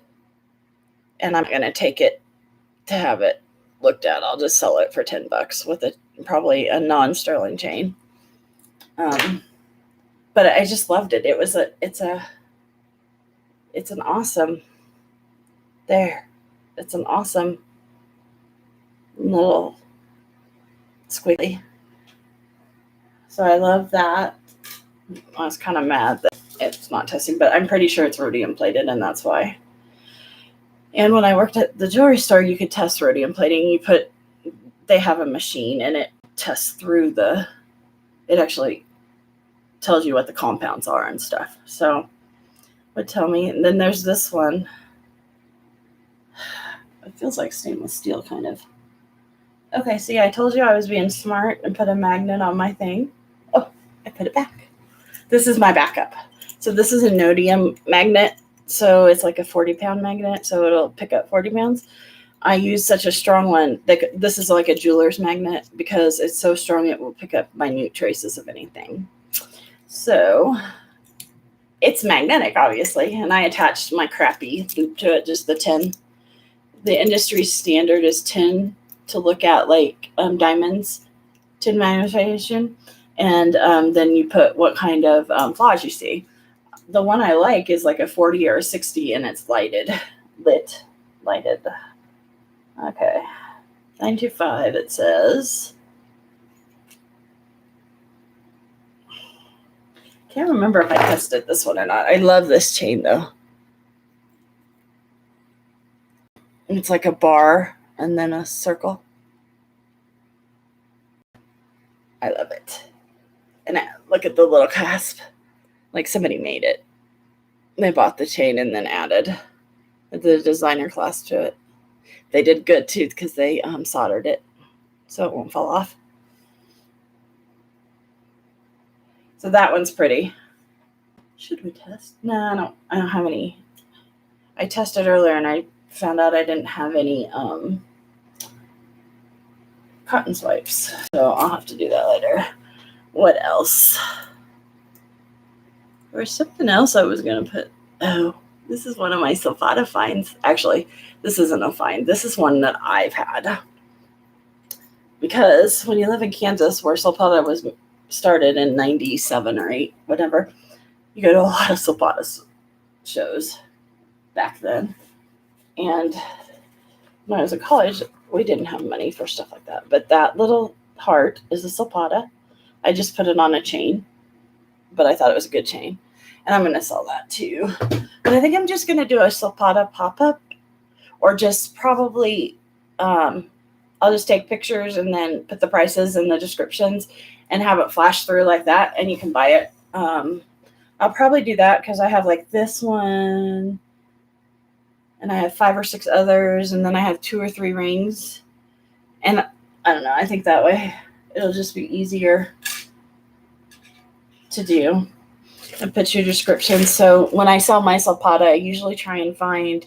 And I'm going to take it to have it looked at. I'll just sell it for $10 with probably a non-sterling chain. But I just loved it. It's an awesome little squiggly. So I love that. I was kind of mad that it's not testing, but I'm pretty sure it's rhodium plated, and that's why. And when I worked at the jewelry store, you could test rhodium plating. They have a machine, and it tests through it actually tells you what the compounds are and stuff. So would tell me. And then there's this one. It feels like stainless steel, kind of. Okay, see, I told you I was being smart and put a magnet on my thing. Oh, I put it back. This is my backup. So this is a nodium magnet. So it's like a 40-pound magnet. So it'll pick up 40 pounds. I use such a strong one. This is like a jeweler's magnet because it's so strong it will pick up minute traces of anything. So it's magnetic, obviously. And I attached my crappy loop to it, just the 10. The industry standard is 10 to look at like diamonds, 10 magnification. And then you put what kind of flaws you see. The one I like is like a 40 or a 60, and it's lighted. Okay. 925, it says. Can't remember if I tested this one or not. I love this chain, though. It's like a bar and then a circle. I love it. And look at the little clasp. Like somebody made it. They bought the chain and then added the designer clasp to it. They did good too because they soldered it so it won't fall off. So that one's pretty. Should we test? No, I don't have any. I tested earlier and I found out I didn't have any cotton swipes. So I'll have to do that later. What else? There's something else I was going to put. Oh, this is one of my sulfata finds. Actually, this isn't a find. This is one that I've had. Because when you live in Kansas, where sulfata was started in 97 or 8, whatever, you go to a lot of sulfata shows back then. And when I was in college, we didn't have money for stuff like that. But that little heart is a sulfata. I just put it on a chain. But I thought it was a good chain. And I'm going to sell that too. But I think I'm just going to do a sulfata pop-up. Or just probably, I'll just take pictures and then put the prices and the descriptions and have it flash through like that. And you can buy it. I'll probably do that because I have like this one. And I have 5 or 6 others. And then I have 2 or 3 rings. And I don't know. I think that way it'll just be easier to do and put your descriptions. So when I sell my sulfata, I usually try and find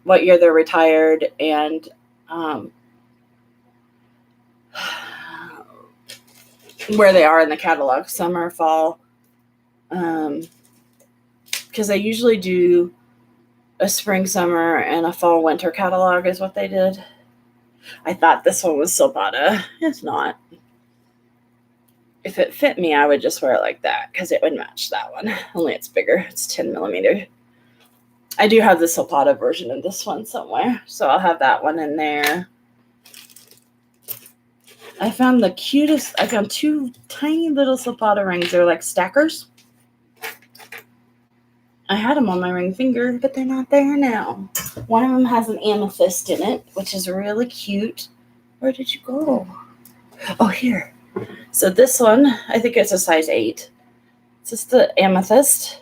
what year they're retired and where they are in the catalog, summer, fall. Because I usually do a spring, summer, and a fall, winter catalog is what they did. I thought this one was sulfata. It's not. If it fit me, I would just wear it like that because it would match that one. Only it's bigger. It's 10 millimeter. I do have the sulfata version of this one somewhere, so I'll have that one in there. I found the cutest. I found 2 tiny little sulfata rings. They're like stackers. I had them on my ring finger, but they're not there now. One of them has an amethyst in it, which is really cute. Where did you go? Oh, here. So this one, I think it's a size 8. It's just the amethyst.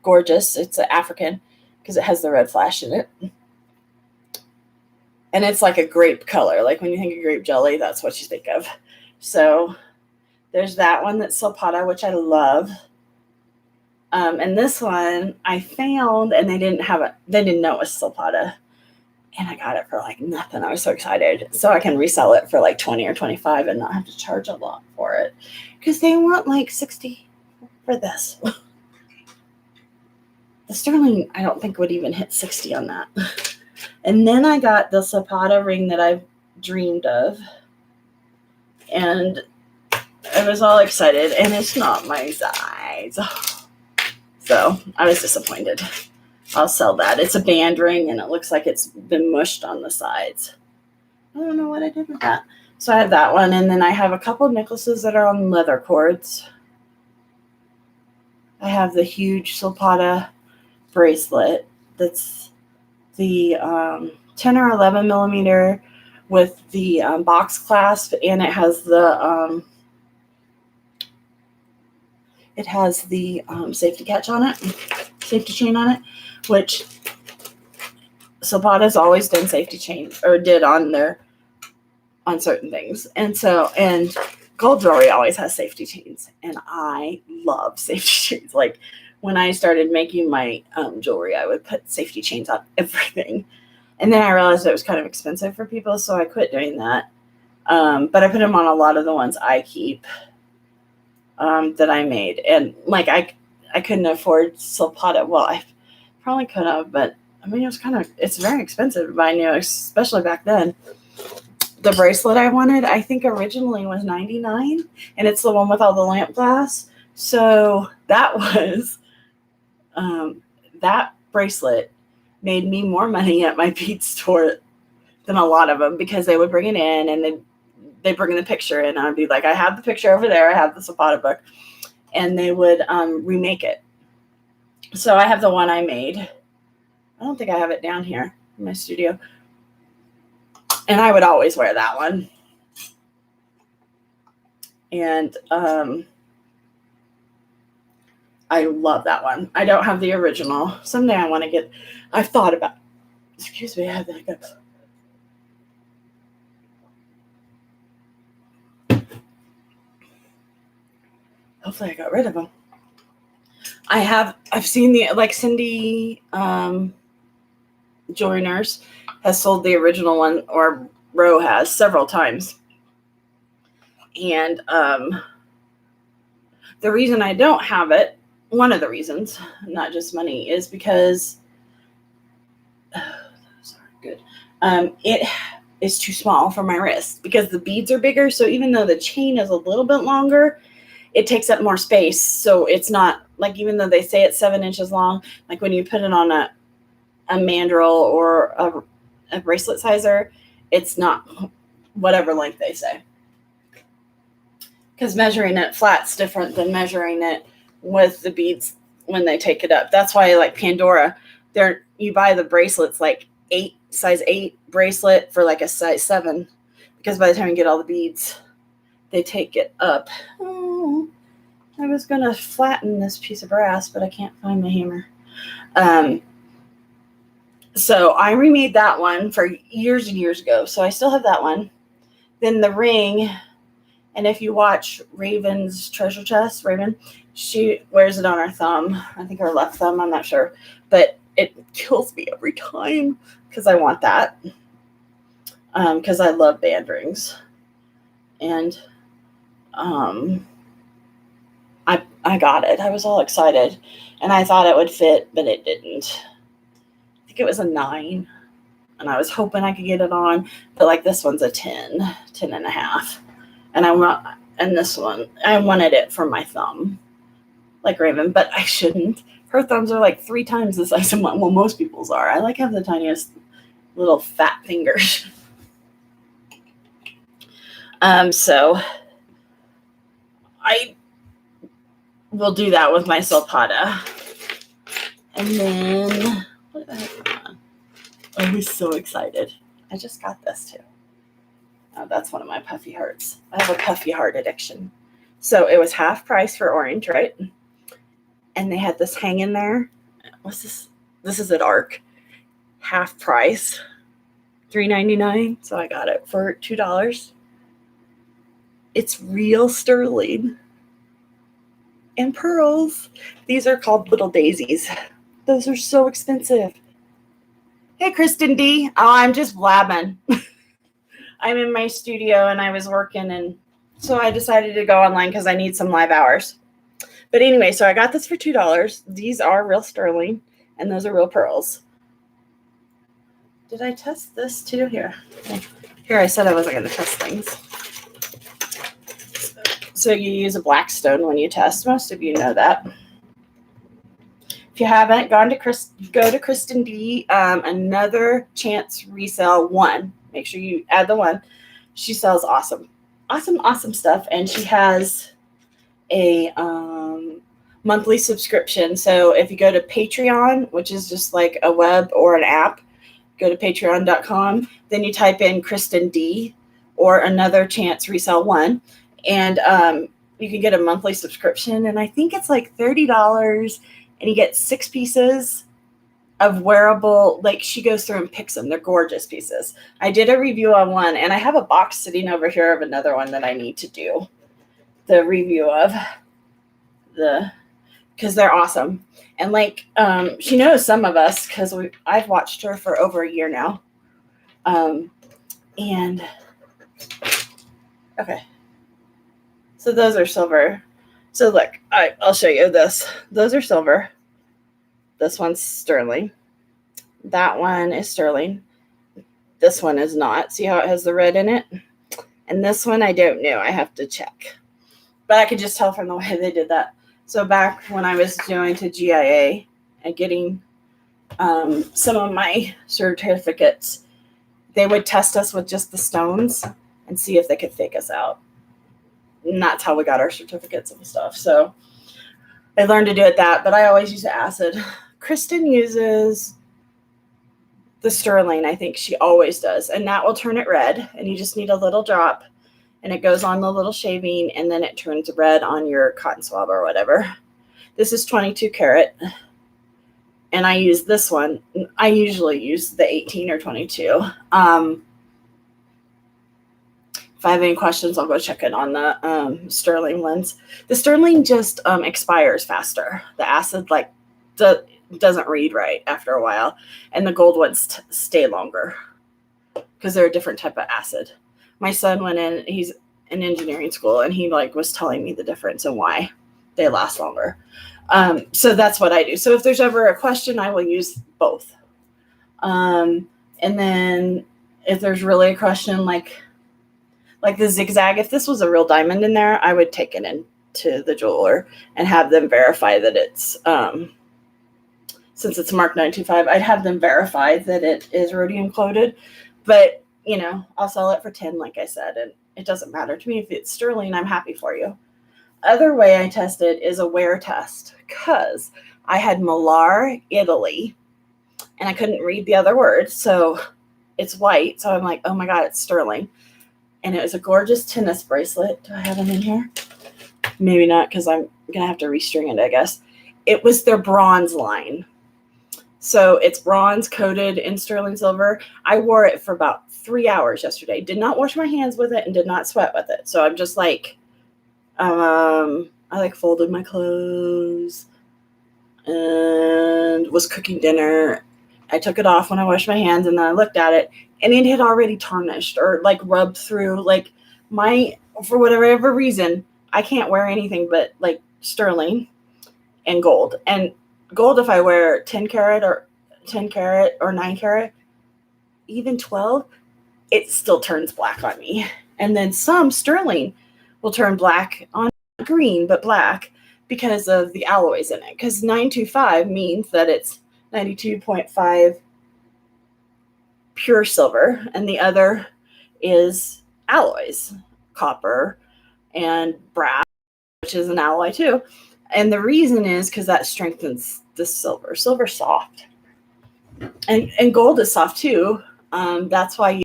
Gorgeous. It's an African because it has the red flash in it. And it's like a grape color. Like when you think of grape jelly, that's what you think of. So there's that one that's Silpata, which I love. And this one I found, and they didn't have it. They didn't know it was Silpata. And I got it for like nothing. I was so excited. So I can resell it for like 20 or 25 and not have to charge a lot for it. Because they want like 60 for this. The sterling, I don't think would even hit 60 on that. And then I got the Silpata ring that I've dreamed of. And I was all excited. And it's not my size. So I was disappointed. I'll sell that. It's a band ring, and it looks like it's been mushed on the sides. I don't know what I did with that. So I have that one, and then I have a couple of necklaces that are on leather cords. I have the huge Silpata bracelet that's the 10 or 11 millimeter with the box clasp, and it has the safety catch on it, safety chain on it, which Silpata's always done safety chain, or did on certain things. And gold jewelry always has safety chains, and I love safety chains. Like when I started making my jewelry, I would put safety chains on everything. And then I realized it was kind of expensive for people, so I quit doing that. But I put them on a lot of the ones I keep that I made. And like I couldn't afford Silpata. Well, I probably could have, but I mean, it's very expensive to buy new, especially back then. The bracelet I wanted, I think originally was $99, and it's the one with all the lamp glass. So that was, that bracelet made me more money at my bead store than a lot of them, because they would bring it in and they'd bring the picture in, and I'd be like, I have the picture over there. I have the Silpata book, and they would remake it. So I have the one I made. I don't think I have it down here in my studio. And I would always wear that one. And I love that one. I don't have the original. Someday I want to get, I've thought about, excuse me, I have the hiccups. Hopefully I got rid of them. I've seen like Cindy Jewelry Nurse has sold the original one, or Roe has, several times. And the reason I don't have it, one of the reasons, not just money, is because it is too small for my wrist, because the beads are bigger. So even though the chain is a little bit longer, it takes up more space. So it's not like, even though they say it's 7 inches long, like when you put it on a mandrel or a bracelet sizer, it's not whatever length they say. Because measuring it flat's different than measuring it with the beads when they take it up. That's why, like Pandora, you buy the bracelets like size 8 bracelet for like a size 7, because by the time you get all the beads, they take it up. Oh, I was gonna flatten this piece of brass, but I can't find my hammer. So I remade that one for years and years ago. So I still have that one. Then the ring, and if you watch Raven's Treasure Chest, Raven, she wears it on her thumb. I think her left thumb, I'm not sure. But it kills me every time because I want that. Because I love band rings. And I got it. I was all excited. And I thought it would fit, but it didn't. I think it was a 9. And I was hoping I could get it on. But like this one's a 10 and a half. And this one, I wanted it for my thumb, like Raven, but I shouldn't. Her thumbs are like 3 times the size of what most people's are. I like have the tiniest little fat fingers. So I will do that with my Silpata. And then, what did I have on? I was so excited. I just got this too. Oh, that's one of my puffy hearts. I have a puffy heart addiction. So it was half price for orange, right? And they had this hang in there. What's this? This is at ARC. Half price. $3.99. So I got it for $2. It's real sterling and pearls. These are called little daisies. Those are so expensive. Hey, Kristen D. Oh, I'm just blabbing. I'm in my studio and I was working, and so I decided to go online because I need some live hours. But anyway, so I got this for $2. These are real sterling, and those are real pearls. Did I test this too? Here, I said I wasn't going to test things. So you use a Blackstone when you test. Most of you know that. If you haven't go to Kristen D. Another Chance Resale 1. Make sure you add the 1. She sells awesome stuff, and she has a monthly subscription. So if you go to Patreon, which is just like a web or an app, go to patreon.com, then you type in Kristen D or Another Chance Resale 1, and you can get a monthly subscription, and I think it's like $30, and you get 6 pieces of wearable, like she goes through and picks them. They're gorgeous pieces. I did a review on one, and I have a box sitting over here of another one that I need to do the review of, because they're awesome. And like she knows some of us because I've watched her for over a year now. And okay, so those are silver. So look, I'll show you this. Those are silver. This one's sterling. That one is sterling. This one is not. See how it has the red in it? And this one I don't know. I have to check. But I could just tell from the way they did that. So back when I was going to GIA and getting some of my certificates, they would test us with just the stones and see if they could fake us out. And that's how we got our certificates and stuff. So I learned to do it that, but I always use acid. Kristen uses the sterling. I think she always does. And that will turn it red. And you just need a little drop. And it goes on the little shaving. And then it turns red on your cotton swab or whatever. This is 22 karat. And I use this one. I usually use the 18 or 22. If I have any questions, I'll go check it on the sterling ones. The sterling just expires faster. The acid doesn't read right after a while, and the gold ones stay longer because they're a different type of acid. My son went in; he's in engineering school, and he was telling me the difference and why they last longer. So that's what I do. So if there's ever a question, I will use both. And then if there's really a question like the zigzag, if this was a real diamond in there, I would take it into the jeweler and have them verify that it's, since it's marked 925, I'd have them verify that it is rhodium coated. But, I'll sell it for 10, like I said, and it doesn't matter to me. If it's sterling, I'm happy for you. Other way I test it is a wear test, because I had Molar, Italy, and I couldn't read the other words. So it's white. So I'm like, oh my God, it's sterling. And it was a gorgeous tennis bracelet. Do I have them in here? Maybe not, because I'm going to have to restring it, I guess. It was their bronze line. So it's bronze coated in sterling silver. I wore it for about 3 hours yesterday. Did not wash my hands with it and did not sweat with it. So I'm just I folded my clothes and was cooking dinner. I took it off when I washed my hands, and then I looked at it, and it had already tarnished or rubbed through. For whatever reason, I can't wear anything but sterling and gold. And gold, if I wear 10 karat or 9 karat, even 12, it still turns black on me. And then some sterling will turn black on green, but black because of the alloys in it. Because 925 means that it's 92.5 pure silver, and the other is alloys, copper and brass, which is an alloy too. And the reason is because that strengthens the silver. Silver's soft, and gold is soft too. That's why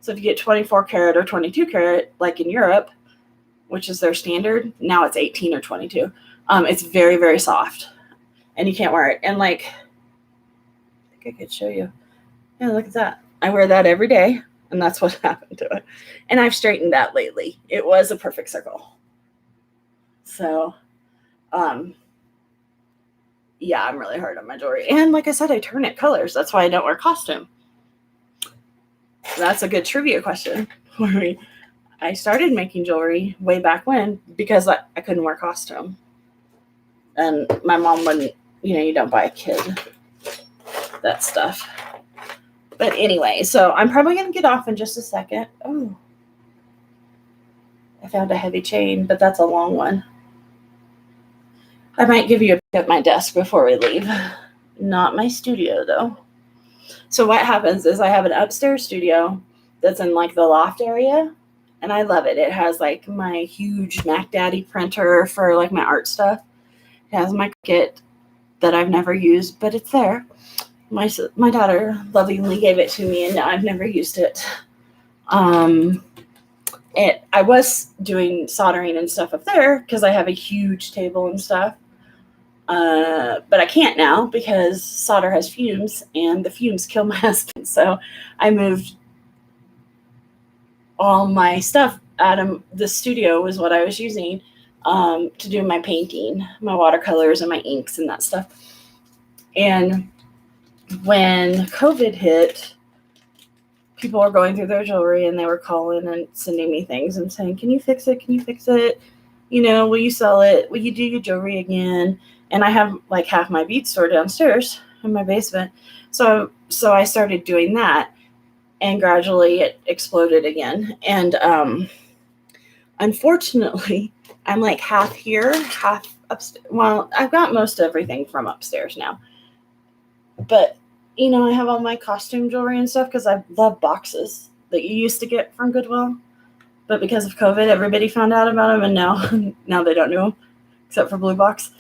So if you get 24 karat or 22 karat, like in Europe, which is their standard, now it's 18 or 22. It's very, very soft, and you can't wear it. And like, I think I could show you. Yeah, look at that. I wear that every day, and that's what happened to it. And I've straightened that lately. It was a perfect circle. So, yeah, I'm really hard on my jewelry. And like I said, I turn it colors. That's why I don't wear costume. That's a good trivia question. I started making jewelry way back when because I couldn't wear costume. And my mom wouldn't, you don't buy a kid that stuff. But anyway, so I'm probably going to get off in just a second. Oh, I found a heavy chain, but that's a long one. I might give you a peek at my desk before we leave. Not my studio, though. So what happens is I have an upstairs studio that's in like the loft area, and I love it. It has like my huge Mac Daddy printer for like my art stuff. It has my kit that I've never used, but it's there. My daughter lovingly gave it to me, and I've never used it. I was doing soldering and stuff up there because I have a huge table and stuff. But I can't now because solder has fumes, and the fumes kill my husband. So I moved all my stuff out of the studio was what I was using to do my painting, my watercolors and my inks and that stuff. And when COVID hit, people were going through their jewelry and they were calling and sending me things and saying, can you fix it? Can you fix it? Will you sell it? Will you do your jewelry again? And I have like half my bead store downstairs in my basement. So I started doing that, and gradually it exploded again. And unfortunately, I'm like half here, half upstairs. Well, I've got most everything from upstairs now. But, I have all my costume jewelry and stuff because I love boxes that you used to get from Goodwill. But because of COVID, everybody found out about them, and now they don't know them, except for Blue Box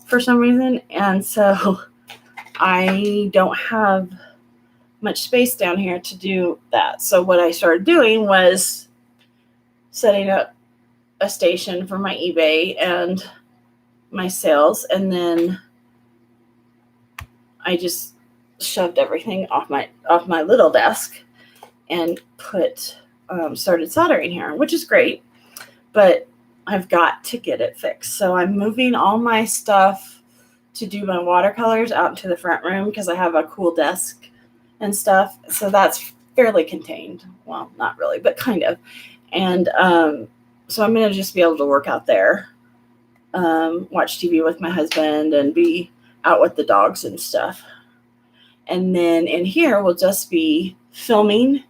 for some reason. And so I don't have much space down here to do that. So what I started doing was setting up a station for my eBay and my sales, and then I just shoved everything off my little desk and started soldering here, which is great, but I've got to get it fixed. So I'm moving all my stuff to do my watercolors out into the front room because I have a cool desk and stuff. So that's fairly contained. Well, not really, but kind of. And so I'm going to just be able to work out there, watch TV with my husband, and be out with the dogs and stuff. And then in here will just be filming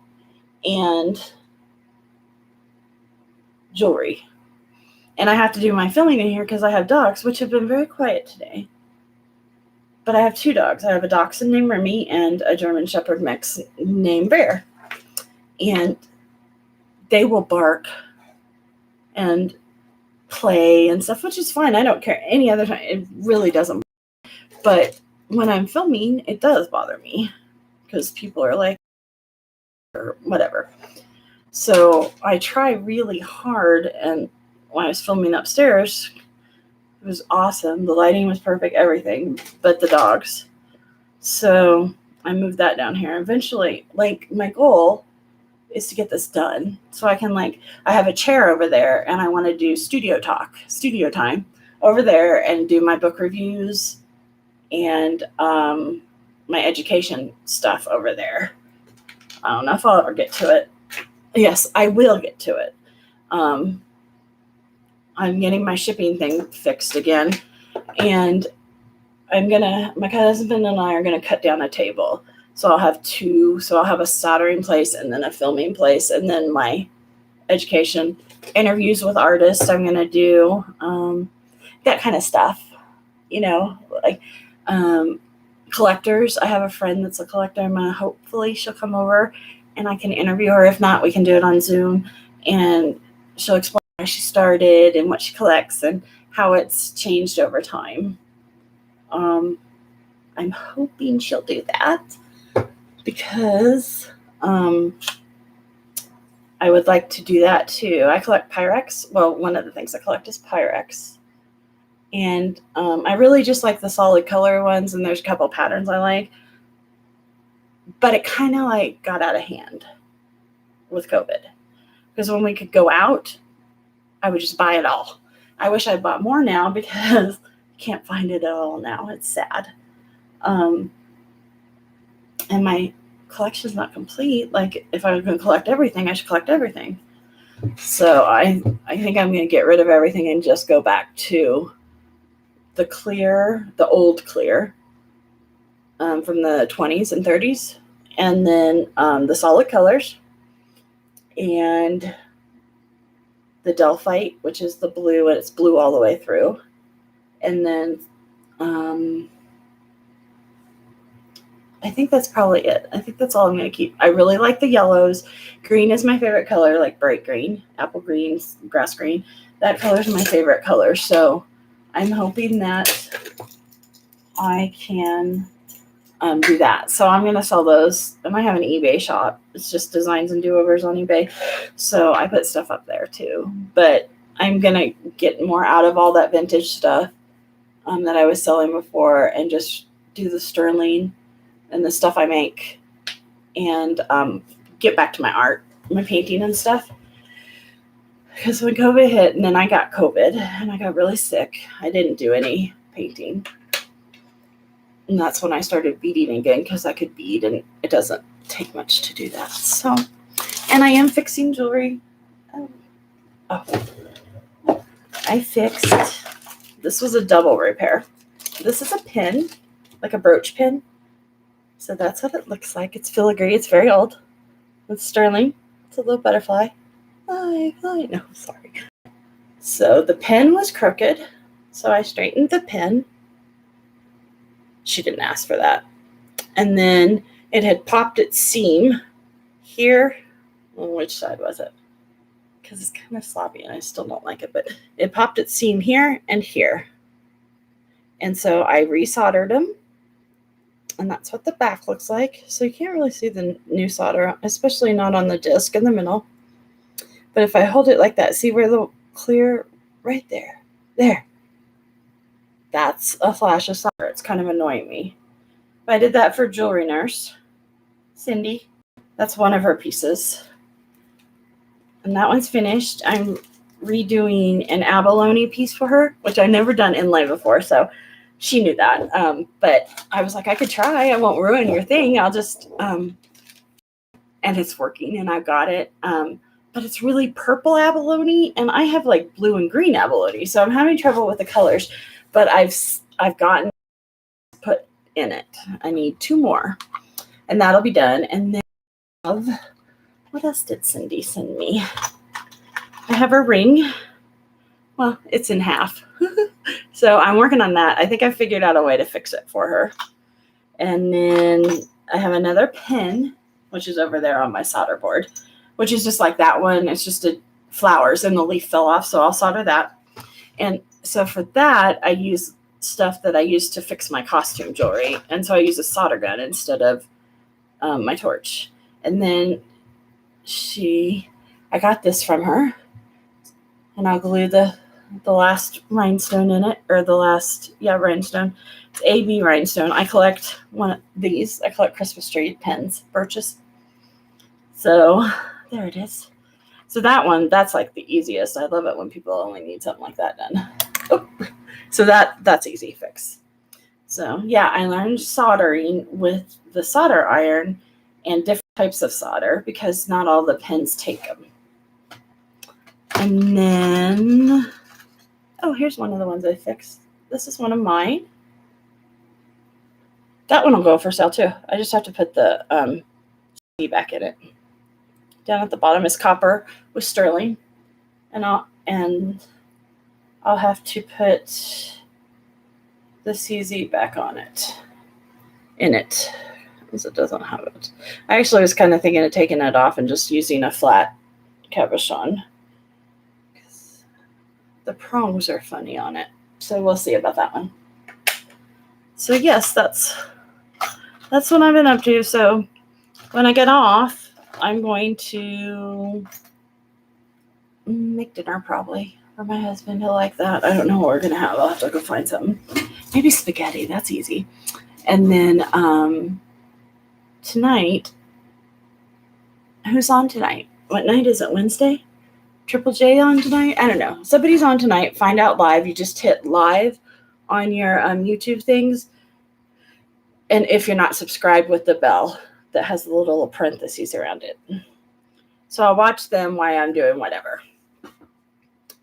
and jewelry. And I have to do my filming in here because I have dogs, which have been very quiet today. But I have two dogs. I have a dachshund named Remy and a German Shepherd mix named Bear. And they will bark and play and stuff, which is fine. I don't care any other time. It really doesn't. But when I'm filming, it does bother me because people are like, or whatever. So I try really hard, and when I was filming upstairs, it was awesome. The lighting was perfect, everything, but the dogs. So I moved that down here. Eventually, like, my goal is to get this done. So I can, I have a chair over there, and I want to do studio time over there and do my book reviews and my education stuff over there. I don't know if I'll ever get to it. Yes, I will get to it. I'm getting my shipping thing fixed again, and my husband and I are gonna cut down a table. So I'll have two. So I'll have a soldering place and then a filming place, and then my education interviews with artists. I'm gonna do that kind of stuff, collectors. I have a friend that's a collector. Hopefully she'll come over and I can interview her. If not, we can do it on Zoom, and she'll explain how she started and what she collects and how it's changed over time. I'm hoping she'll do that because I would like to do that too. I collect Pyrex. Well, one of the things I collect is Pyrex. And I really just like the solid color ones, and there's a couple patterns I like. But it kind of like got out of hand with COVID. Because when we could go out, I would just buy it all. I wish I bought more now because I can't find it at all now. It's sad. And my collection's not complete. Like, if I was going to collect everything, I should collect everything. So I think I'm going to get rid of everything and just go back to the clear, the old clear from the 20s and 30s. And then the solid colors. And the Delphite, which is the blue, and it's blue all the way through. And then I think that's probably it. I think that's all I'm going to keep. I really like the yellows. Green is my favorite color, like bright green, apple green, grass green. That color is my favorite color. So I'm hoping that I can do that. So I'm going to sell those. I might have an eBay shop. It's just designs and do-overs on eBay. So I put stuff up there too. But I'm going to get more out of all that vintage stuff that I was selling before and just do the sterling and the stuff I make and get back to my art, my painting and stuff. Because when COVID hit and then I got COVID and I got really sick, I didn't do any painting. And that's when I started beading again because I could bead and it doesn't take much to do that. So, and I am fixing jewelry. I fixed, this was a double repair. This is a pin, like a brooch pin. So that's what it looks like. It's filigree. It's very old. It's sterling. It's a little butterfly. Fly. No, sorry. So the pin was crooked. So I straightened the pin. She didn't ask for that. And then it had popped its seam here. Well, which side was it? Because it's kind of sloppy and I still don't like it. But it popped its seam here and here. And so I resoldered them. And that's what the back looks like. So you can't really see the new solder, especially not on the disc in the middle. But if I hold it like that, see where the clear, right there, there. That's a flash of solder. It's kind of annoying me. But I did that for Jewelry Nurse, Cindy. That's one of her pieces. And that one's finished. I'm redoing an abalone piece for her, which I've never done inlay before. So she knew that. But I was like, I could try. I won't ruin your thing. I'll just, and it's working and I got it. But it's really purple abalone and I have like blue and green abalone. So I'm having trouble with the colors, but I've gotten put in it. I need 2 more and that'll be done. And then what else did Cindy send me? I have a ring. Well, it's in half. So I'm working on that. I think I figured out a way to fix it for her. And then I have another pin, which is over there on my solder board, which is just like that one. It's just flowers and the leaf fell off. So I'll solder that. And so for that, I use stuff that I use to fix my costume jewelry. And so I use a solder gun instead of my torch. And then I got this from her. And I'll glue the last rhinestone in it, or the last, rhinestone. It's AB rhinestone. I collect one of these. I collect Christmas tree pins, birches. So there it is. So that one, that's like the easiest. I love it when people only need something like that done. Oh. So that's easy fix. So yeah, I learned soldering with the solder iron and different types of solder because not all the pins take them. And then, here's one of the ones I fixed. This is one of mine. That one will go for sale too. I just have to put the CD back in it. Down at the bottom is copper with sterling, and I'll have to put the CZ back on it, in it, because it doesn't have it. I actually was kind of thinking of taking it off and just using a flat cabochon. The prongs are funny on it. So we'll see about that one. So yes, that's what I've been up to. So when I get off, I'm going to make dinner probably for my husband. He'll like that. I don't know what we're going to have. I'll have to go find something. Maybe spaghetti. That's easy. And then tonight, who's on tonight? What night is it? Wednesday? Triple J on tonight? I don't know. Somebody's on tonight. Find out live. You just hit live on your YouTube things. And if you're not subscribed, with the bell that has the little parentheses around it. So I'll watch them while I'm doing whatever.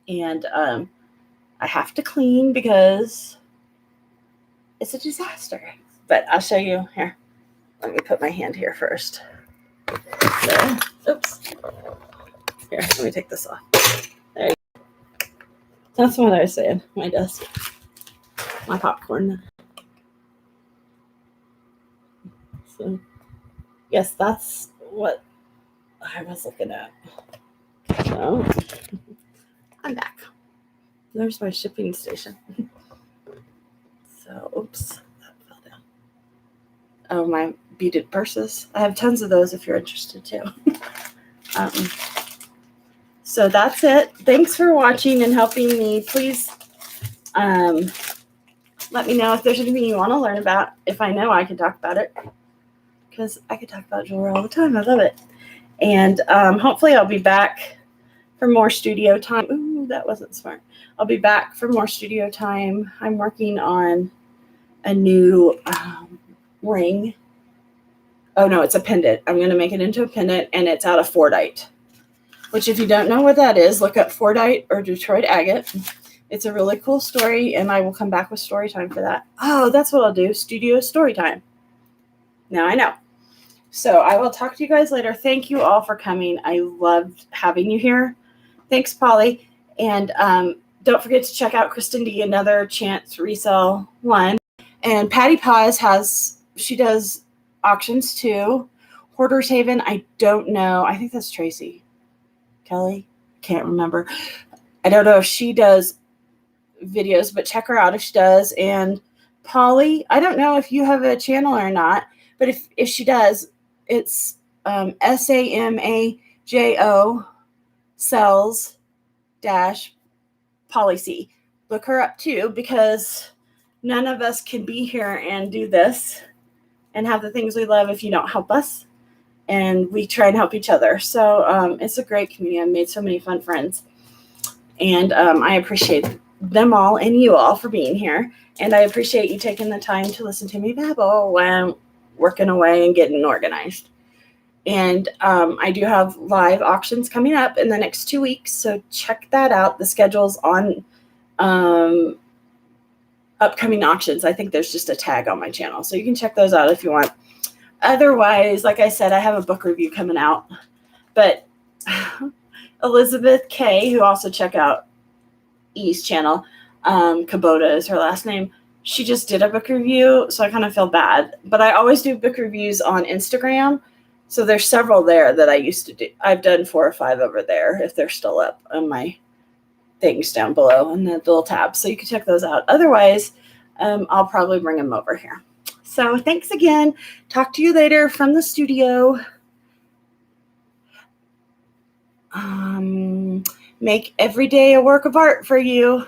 And I have to clean because it's a disaster. But I'll show you here. Let me put my hand here first. So, oops. Here, let me take this off. There you go. That's what I was saying. My desk. My popcorn. So, yes, that's what I was looking at. So, I'm back. There's my shipping station. So, oops, that fell down. Oh, my beaded purses. I have tons of those if you're interested too. So that's it. Thanks for watching and helping me. Please let me know if there's anything you want to learn about. If I know, I can talk about it. Because I could talk about jewelry all the time. I love it. And hopefully I'll be back for more studio time. Ooh, that wasn't smart. I'll be back for more studio time. I'm working on a new ring. Oh, no, it's a pendant. I'm going to make it into a pendant, and it's out of Fordite. Which, if you don't know what that is, look up Fordite or Detroit agate. It's a really cool story, and I will come back with story time for that. Oh, that's what I'll do. Studio story time. Now I know. So I will talk to you guys later. Thank you all for coming. I loved having you here. Thanks, Polly. And don't forget to check out Kristen D, Another Chance Resell 1. And Patty Paz she does auctions too. Hoarder's Haven, I don't know. I think that's Tracy. Kelly? Can't remember. I don't know if she does videos, but check her out if she does. And Polly, I don't know if you have a channel or not, but if she does, it's SAMAJO sells dash policy. Look her up too, because none of us can be here and do this and have the things we love if you don't help us. And we try and help each other. So it's a great community. I've made so many fun friends. And I appreciate them all and you all for being here. And I appreciate you taking the time to listen to me babble when I'm working away and getting organized. And I do have live auctions coming up in the next 2 weeks. So check that out. The schedule's on upcoming auctions. I think there's just a tag on my channel. So you can check those out if you want. Otherwise, like I said, I have a book review coming out. But Elizabeth K., who also check out E's channel, Kubota is her last name, she just did a book review, so I kind of feel bad. But I always do book reviews on Instagram, so there's several there that I used to do. I've done 4 or 5 over there, if they're still up on my things down below in the little tabs. So you can check those out. Otherwise, I'll probably bring them over here. So thanks again. Talk to you later from the studio. Make every day a work of art for you.